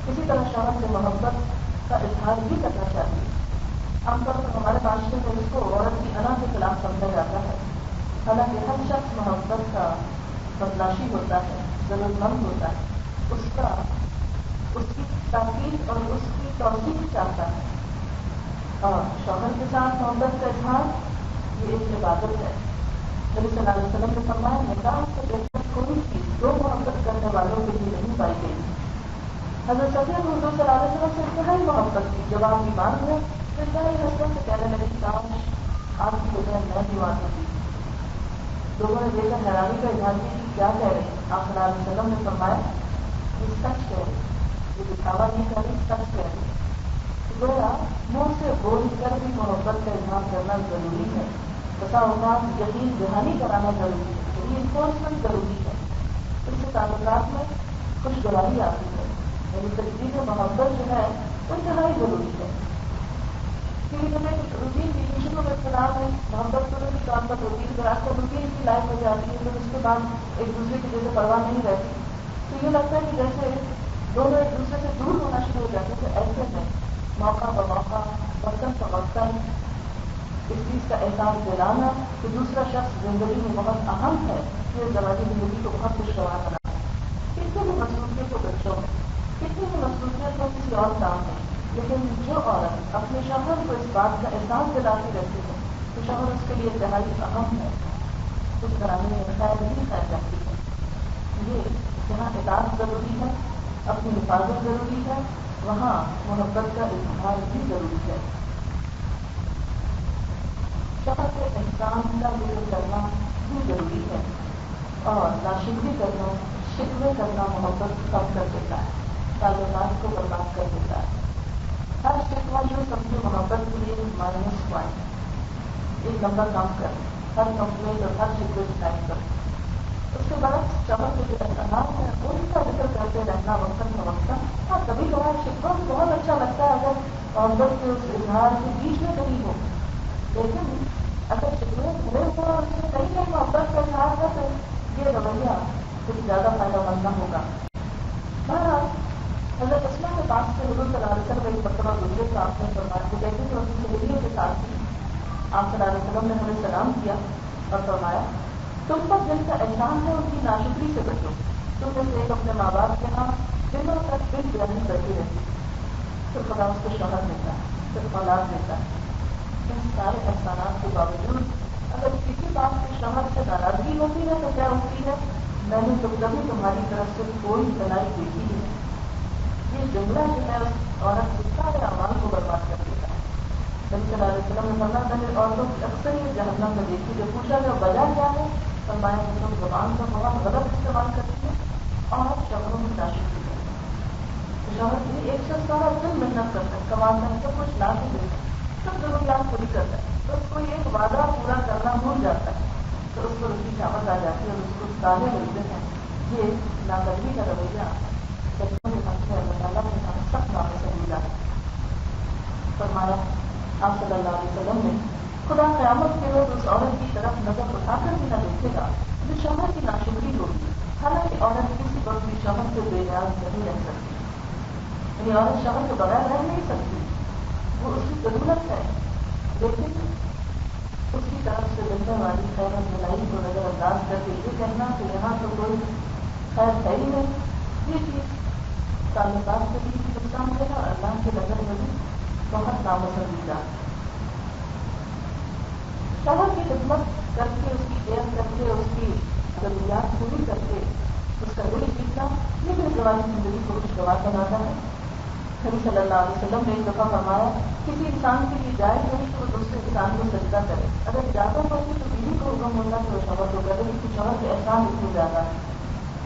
اسی طرح شوہر سے محبت کا اظہار بھی کرنا چاہیے. عام طور پر ہمارے معاشرے میں اس کو عورت کی انا کے خلاف سمجھا جاتا ہے. حالانکہ ہر شخص محبت کا بدلاشی ہوتا ہے, ضرورت مند ہوتا ہے, اس کی تاکید اور اس کی توثیق چاہتا ہے. اور شوہر کے ساتھ محبت کا اظہار یہ ایک عبادت ہے. نبی صلی اللہ علیہ وسلم نے فرمایا نکاح سے بہتر کوئی چیز دو محبت کرنے والوں کے لیے نہیں پائی گئی. حضرت صفیہ کو حضور صلی اللہ علیہ وسلم سے انتہائی محبت کی. جب آپ بیمار ہوئے تو انتہائی حسرت سے کہنے لگے کاش آپ کی وجہ میں بیمار ہوتی. لوگوں نے دیکھ کر حیرانی کا اظہار کیا کہ کیا کہہ رہے ہیں. آپ صلی اللہ علیہ وسلم نے فرمایا یہ سچ ہے, یہ دکھاوا نہیں کر رہی, سچ کہہ رہی. گویا منہ سے بول کر بھی محبت کا اظہار کرنا ضروری ہے. بسا اوقات یقین دہانی کرانا ضروری ہے, ری انفورسمنٹ ضروری ہے. اس سے تعلقات میں خوشگواری آتی ہے. یعنی تجدید محبت جو ہے وہ انتہائی ضروری ہے. کیونکہ جب ایک روٹین ریلیشن میں اختلاف ہے, محبت تو بھی کام پر ہوتی ہے, آج کل روٹین کی لائف ہو جاتی ہے, پھر اس کے بعد ایک دوسرے کی جیسے پرواہ نہیں رہتی. تو یہ لگتا ہے کہ جیسے دونوں ایک دوسرے سے دور ہونا شروع ہو جاتے ہیں. ایسے میں موقع بموقع, وقتاً فوقتاً اس چیز کا احساس دلانا کہ دوسرا شخص زندگی میں بہت اہم ہے, یہ زمانی زندگی کو بہت خوشگوار بنانا ہے. کتنی بھی مصروفیت کو بچوں میں, کتنی بھی مصروفیت کو کسی اور کام میں, لیکن جو عورت اپنے شوہر کو اس بات کا احساس دلاتی رہتی ہے تو شوہر اس کے لیے انتہائی اہم ہے. اس گھرانے میں خیر ہی خیر رہتی ہے. یہ جہاں اطاعت ضروری ہے, اپنی حفاظت ضروری ہے, وہاں محبت کا اظہار بھی ضروری ہے. شوہر کے احسان کا ذکر کرنا بھی ضروری ہے, اور ناشکری کرنا, شکوے کرنا محبت کم کر دیتا ہے, تعلقات کو برباد کر دیتا ہے. ہر شکوہ جو سمجھے محبت کے لیے مائنس پوائنٹ, ایک نمبر کم کر, ہر کمپلینٹ اور ہر شکوے کی ٹائم کر. اس کے بعد شوہر کے جو احسانات ہیں ان کا ذکر کرتے رہنا وقتاً فوقتاً. ہاں کبھی کبھار شکوہ بھی بہت اچھا لگتا ہے اگر محبت کے اس اظہار کے بیچ میں کہیں ہو, لیکن اگر شکوے ہوئے ہو اور اس میں کہیں کہیں محبت کا اظہار ہے تو یہ رویہ کچھ زیادہ فائدہ مند نہ ہوگا. بہرحال حضرت اسما کے پاس سے حضور صلی اللہ علیہ وسلم ایک مرتبہ گزرے تو آپ نے فرمایا کہ کہتے تھے اپنی سہیلیوں کے ساتھ ہی آپ صلی اللہ علیہ وسلم نے ہمیں سلام کیا اور فرمایا تم پر جن کا احسان ہے ان کی ناشکری سے بچو. تم میں سے ایک اپنے ماں باپ کے ہاں دنوں تک دل بیانی کرتی رہتی, پھر خدا اس کو شوہر دیتا ہے, پھر اولاد دیتا ہے. ان سارے احسانات کے باوجود اگر کسی بات کے شوہر سے ناراضگی ہوتی ہے تو کیا ہوتی ہے, میں نے تو کبھی تمہاری طرف سے کوئی بھلائی دیکھی ہے. یہ جملہ جو ہے اس عورت کے سارے اعمال کو برباد کر دیتا ہے. نبی صلی اللہ علیہ وسلم نے فرمایا میں نے عورتوں کی اکثر یہ جہنم میں دیکھی. جو پوچھا گیا وجہ کیا ہے, فرمایا کہ تم زبان کا بہت غلط استعمال کرتی ہے اور شوہروں میں ناشکری کرتی ہے. شوہر کے لیے ایک شخص سارا دن محنت کرتا ہے, کماتا ہے, سب کچھ لا کے دیتا ہے, سب ضروریات پوری کرتا ہے, تو اس کو ایک وعدہ پورا کرنا بھول جاتا ہے تو اس کو اس کی شامت آ جاتی ہے اور اس کو تالے ملتے ہیں. یہ ناقدری کا رویہ بچوں کے حق سے اللہ تعالیٰ کے ساتھ سخت ناپسندیدہ ہے. فرمایا آپ صلی اللہ علیہ وسلم نے خدا قیامت کے روز اس عورت کی طرف نظر اٹھا کر بھی نہ دیکھے گا جو شوہر کی ناشکری ہوگی. حالانکہ عورت کسی وقت بھی شوہر سے بے نیاز نہیں رہ سکتی, یعنی عورت شوہر کے بغیر رہ نہیں سکتی, وہ اس کی ضرورت ہے, لیکن اس کی طرف سے ملنے والی خیر اور بھلائی کو نظر انداز کر کے یہ کہنا کہ یہاں تو کوئی خیر ہے ہی نہیں, یہ چیز تعلقات کے لیے بھی نقصان دے گا اور اللہ کی نظر میں بھی بہت ناپسندیدہ. شوہر کی خدمت کر کے, اس کی کیئر کر کے, اس کی ضروریات پوری کر کے اس کا دل جیتنا, یہ بھی زبانی زندگی کو خوشگوار بناتا ہے. نبی صلی اللہ علیہ وسلم نے ایک دفعہ فرمایا کسی انسان کے لیے جائز نہیں کہ وہ دوسرے انسان کو سجدہ کرے. اگر اجازت ہوتی تو بیوی کو حکم ہوتا کہ وہ شوہر کو کرے کہ شوہر کے احسان اتنے زیادہ ہے.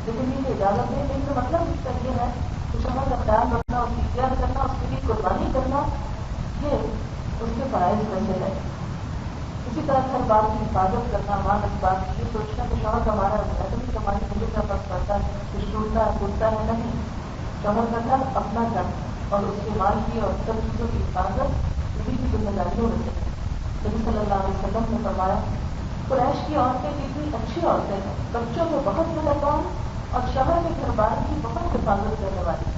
لیکن یہ اجازت نہیں دینے کا مطلب اس کا یہ ہے کہ شوہر کا خیال رکھنا، اس کی کیئر کرنا، اس کے لیے قربانی کرنا، یہ اس کے فرائض میں سے ہے. اسی طرح ہر بات کی حفاظت کرنا، مان اس بات کی یہ سوچنا کہ شوہر کا ہمارا محنت ہماری مجھے کا فرق پڑتا ہے، کچھ ٹوٹتا ہے ٹوٹتا ہے نہیں. شوہر کا گھر اپنا گھر اور اس کے مال کی اور سب چیزوں کی حفاظت اسی کی ذمہ داریوں میں سے. نبی صلی اللہ علیہ وسلم نے فرمایا قریش کی عورتیں کتنی اچھی عورتیں ہیں، بچوں میں بہت مہربان اور شوہر کے گھر بار کی بہت حفاظت کرنے والی.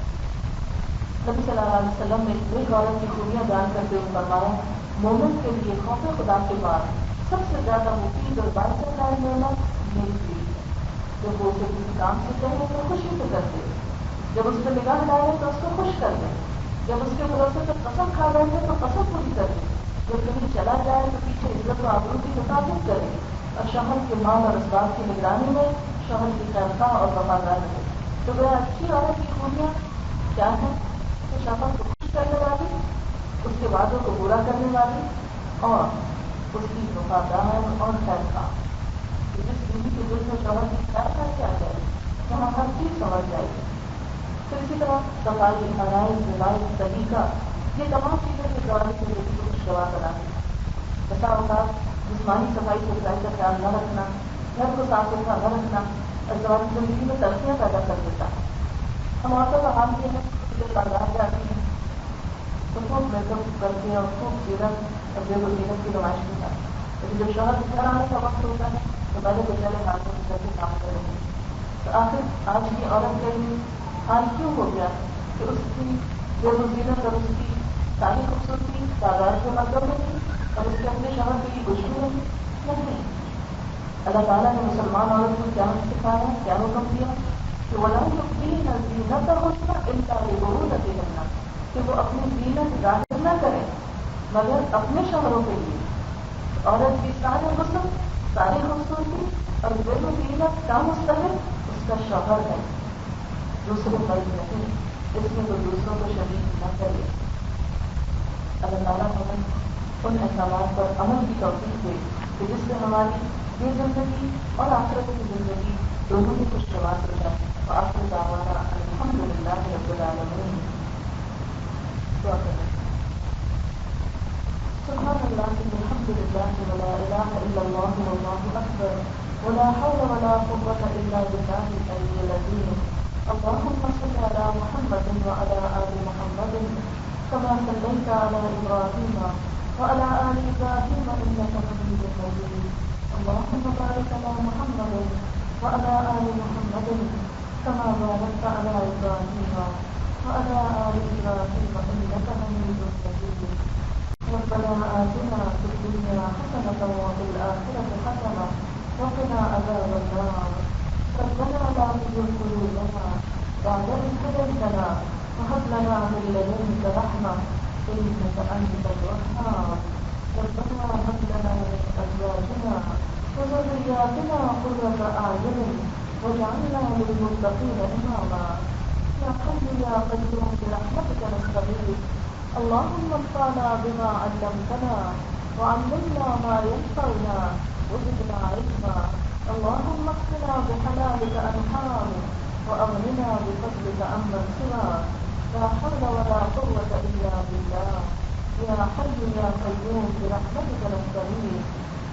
نبی صلی اللہ علیہ وسلم نے ایک عورت کی خوبیاں بیان کرتے ہوئے فرمایا مومن کے لیے خوف خدا کے بعد سب سے زیادہ مفید اور باعث خیر نعمت میری بیوی ہے. جب وہ اسے کسی کام سے کہے تو خوشی سے کر دے، جب اس پہ نگاہ ڈالے تو اس کو خوش کر دے، جب اس کے بھروسے پر قسم کھا بیٹھے تو قسم پوری کر دے، جب کہیں چلا جائے تو پیچھے عزت و آبرو کی حفاظت کرے اور شوہر کے مال اور اسباب کی نگرانی میں شوہر کی خیرخواہ اور وفادار رہے. تو وہ اچھی عورت کی خوبیاں کیا ہیں؟ تو شوہر کو خوش کرنے والی، اس کے وعدوں کو پورا کرنے والی اور اس کی وفادار اور خیرخواہ. جس بیوی کے دل میں شوہر کی خیرخواہ کیا جائے وہاں ہر چیز سمجھ جائے گی. تو اسی طرح صفائی، آرائش، روایت، طریقہ، یہ تمام چیزیں کی دواری سے بیٹی کو خوشگوار بناتی ہیں. بسا اوقات جسمانی صفائی ستھرائی کا خیال نہ رکھنا، گھر کو صاف ستھرا نہ رکھنا ازواج زندگی میں تلخیاں پیدا کر دیتا ہے. ہم عورتوں کا حال یہ ہے کہ جب بازار جاتی ہیں تو خوب میک اپ کر کے اور خوب سیرت اور زیب و زینت کی نمائش کے ساتھ، لیکن جب شوہر گھر آنے کا وقت ہوتا ہے تو پہلے بیچارے ہاتھوں میں کر کے کام کریں گے. تو آخر آج کی عورت کے لیے حال کیوں ہو گیا کہ اس کی زیب و زینت اور اس کی ساری خوبصورتی بازار کے مردوں میں تھی اور اس کے اپنے شوہر کے لیے کچھ بھی نہیں. اللہ تعالیٰ نے مسلمان عورت کو کیا سکھایا، کیا حکم دیا کہ ولا یبدین زینتہن الا لبعولتہن، کہ وہ اپنی زینت ظاہر نہ کریں مگر اپنے شوہروں کے لیے. عورت کی سارے حسن، ساری خوبصورتی اور زیب و زینت کا مستحق اس کا شوہر ہے، دوسرے مرد نہیں. اس میں تو دوسروں کو شریک نہ کرے. اللہ تعالیٰ ہمیں ان احکامات پر عمل کی توفیق دے کہ جس سے ہماری یہ زندگی اور آخرت کی زندگی دونوں ہی خوشگوار ہو جائے. وآخر دعوانا الحمدللہ رب العالمین. دعا کریں. سبحان اللہ والحمدللہ ولا الہ الا اللہ واللہ اکبر ولا حول ولا قوة الا باللہ العلی العظیم. اللهم صل على محمد وعلى آل محمد كما صليت على إبراهيم وعلى آل إبراهيم إنك حميد مجيد. اللهم بارك على محمد وعلى آل محمد كما باركت على إبراهيم وعلى آل إبراهيم إنك حميد مجيد. ربنا آتنا في الدنيا حسنة وفي الآخرة حسنة وقنا عذاب النار. ربنا لا تزغ قلوبنا بعد إذ هديتنا وهب لنا من لدنك رحمة إنك أنت الوهاب. ربنا هب لنا من أزواجنا وذرياتنا قرة أعين واجعلنا للمتقين إماما. يا حي يا قيوم برحمتك نستغيث. اللهم انفعنا بما علمتنا وعلمنا ما ينفعنا وزدنا علما. اللهم اكفنا بحلالك عن حرامك وأغننا بفضلك عمن سواك. لا حول ولا قوة إلا بالله. يا حي يا قيوم برحمتك نستغيث.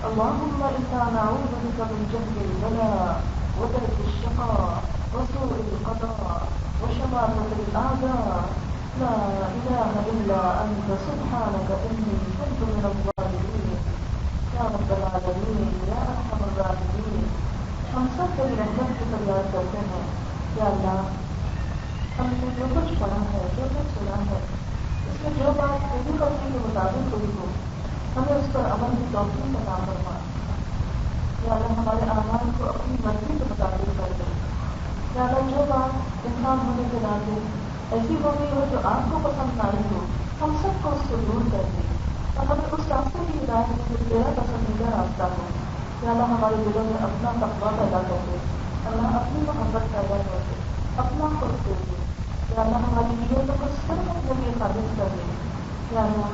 اللهم إنا نعوذ بك من جهل البلاء ودرك الشقاء وسوء القضاء وشماتة الأعداء. لا إله إلا أنت سبحانك إني كنت من الظالمين. يا رب العالمين يا أرحم الراحمين. ہم سب تیری رحمت کی فریاد کرتے ہیں. یا اللہ، ہم نے جو کچھ پڑھا ہے، جو کچھ سنا ہے، اس میں جو بات تیری مرضی کے مطابق ہوئی ہو ہمیں اس پر عمل کی توفیق عطا فرما. یا اللہ ہمارے اعمال کو اپنی مرضی کے مطابق کر دے. یا اللہ جو بات انسان ہونے کے ناطے ایسی ہو گئی ہو جو آپ کو پسند نہ آئی ہو، ہم سب کو اس سے دور کر دے اور ہمیں اس راستے کی ہدایت دے جو تیرا پسندیدہ راستہ ہو. یا اللہ ہمارے دلوں میں اپنا تقویٰ پیدا کر دے. اللہ اپنی محبت پیدا کر دے، اپنا خود دے دے. یا اللہ ہماری نیتوں کو صرف اپنے لیے حفاظت کر دے. یا اللہ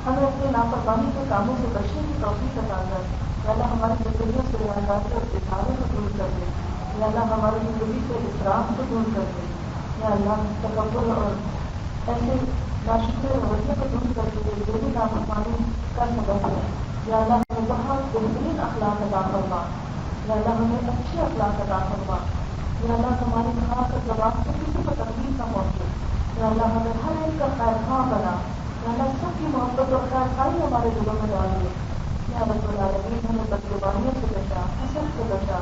ہمیں اپنے نافرمانی کے کاموں سے بچنے کی توفیق عطا کر. یا اللہ ہماری زندگیوں سے ریاضات اور دکھاوے کو دور کر دے. یا اللہ ہماری زندگی سے اسراف کو دور کر دے. یا اللہ تکبر اور ایسے ناشکر رویے کو دور کر کے جو بھی نافرمانی کا سبب ہے. یا اللہ ہمیں بہت بہترین اخلاق عطا فرما. یا اللہ ہمیں اچھے اخلاق عطا فرما. یا اللہ ہماری دعا کا جواب سے کسی کو تکلیف نہ پہنچے. یا اللہ ہمیں ہر ایک کا خیر خواہ بنا. یا اللہ سب کی محبت اور خیر خواہی ہمارے دلوں میں ڈال دے. یا رب العالمین ہمیں بدگمانیوں سے بچا، حسد سے بچا.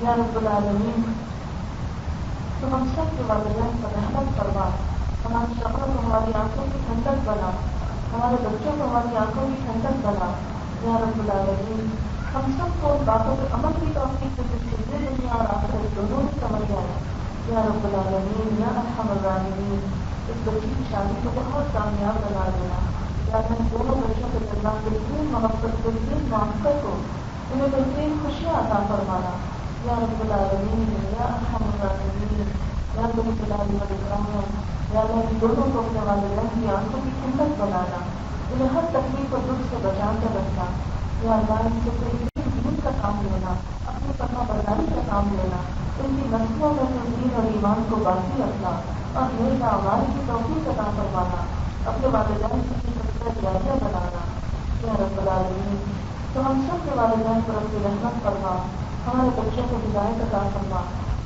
یا رب العالمین تو ہم سب کے والدین پر رحمت فرما. ہماری شکلوں کو ہماری آنکھوں کی ٹھنڈک بنا. ہمارے بچوں کو ہماری آنکھوں کی ٹھنڈک بنا. یا رب العالمین ہم سب کو ان باتوں کے عمل کی توفیق سے سیدھے دنیا اور آخرت دونوں ہی سمجھ آئے. یا رب العالمین یا ارحم الراحمین اس بچی کی شادی کو بہت کامیاب بنا دینا. یا ہم دونوں بچوں کے درمیان بہترین محبت، بہترین معافت کو انہیں بہترین خوشیاں عطا فرمانا. یا رب العالمین یا ارحم الراحمین یا رب العالمین یا اللہ ان دونوں کو اپنے والدین کی آنکھوں کی ٹھنڈک بنانا. انہیں ہر تکلیف اور دکھ سے بچا کر رکھنا. یا اللہ ان سے دین کا کام لینا، اپنی فرما برداری کا کام لینا، ان کی نسلوں میں سے دین اور ایمان کو باقی رکھنا اور نیک اعمال کی توفیق عطا فرمانا. اپنے والدین کی سب جاریہ بنانا. یا رب العالمین تو ہم سب کے والدین پر اپنی رحمت فرما. ہمارے بچوں کو ہدایت عطا فرما.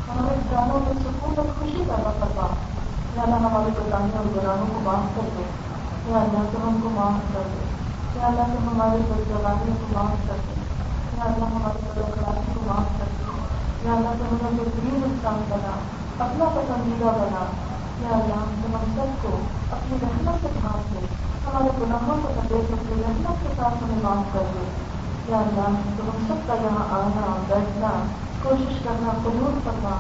ہمارے جانوں میں سکون اور خوشی پیدا فرما. یا اللہ ہمارے کوتاہیوں اور گناہوں کو معاف کر دے. یا اللہ تو ہم کو معاف کر دے. یا اللہ تو ہماری بدگمانیوں کو معاف کر دے. یا اللہ ہماری بداخلاقی کو معاف کر دے. یا اللہ تو ہمیں بہترین انسان بنا، اپنا پسندیدہ بنا. یا اللہ تو ہم سب کو اپنی رحمت سے ڈھانپ دے. ہمارے گناہوں کو سمیٹ اپنی رحمت کے ساتھ ہمیں معاف کر دے. یا اللہ تو ہم سب کا یہاں آنا، بیٹھنا، کوشش کرنا قبول کرنا.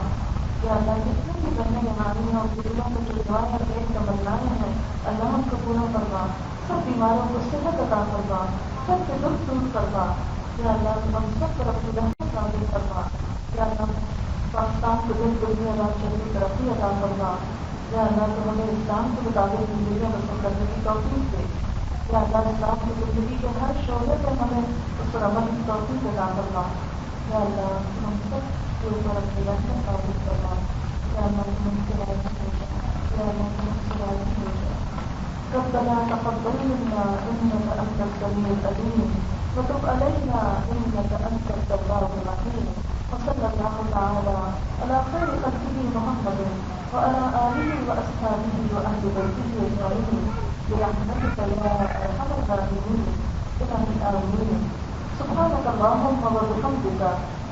یا اللہ جتنے بھی بہنیں یہاں آئی ہیں ان کے دلوں میں جو دعائیں اور نیک تمنائیں ہیں اللہ ہم کو پورا کروا. سب بیماروں کو صحت عطا کروا، سب کے دکھ دور کروا. یا اللہ ہم سب پر اپنی رحمت نازل فرما. یا اللہ پاکستان کو دل دنیا رات چلتی ترقی عطا فرما. یا اللہ تو ہمیں اسلام کے مطابق زندگیاں بسر کرنے کی توفیق دے. یا اللہ اسلام کی زندگی کے ہر شعبے پر ہمیں اس پر عمل کی توفیق عطا فرما. یا اللہ ہم سب کے اوپر اپنی رحمت نازل فرما. یا اللہ ہم سے راضی ہو جا. یا اللہ ہم سے راضی ہو جا. ربنا تقبل منا انك انت السميع العليم وتب علينا انك انت التواب الرحيم. وصلى الله تعالى على خير خلقه محمد وعلى اله واصحابه واهل بيته اجمعين برحمتك يا ارحم الراحمين. امين. سبحانك اللهم وبحمدك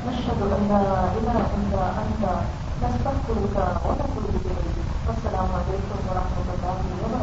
نشهد ان لا اله الا انت نستغفرك ونتوب اليك. والسلام عليكم ورحمه الله وبركاته.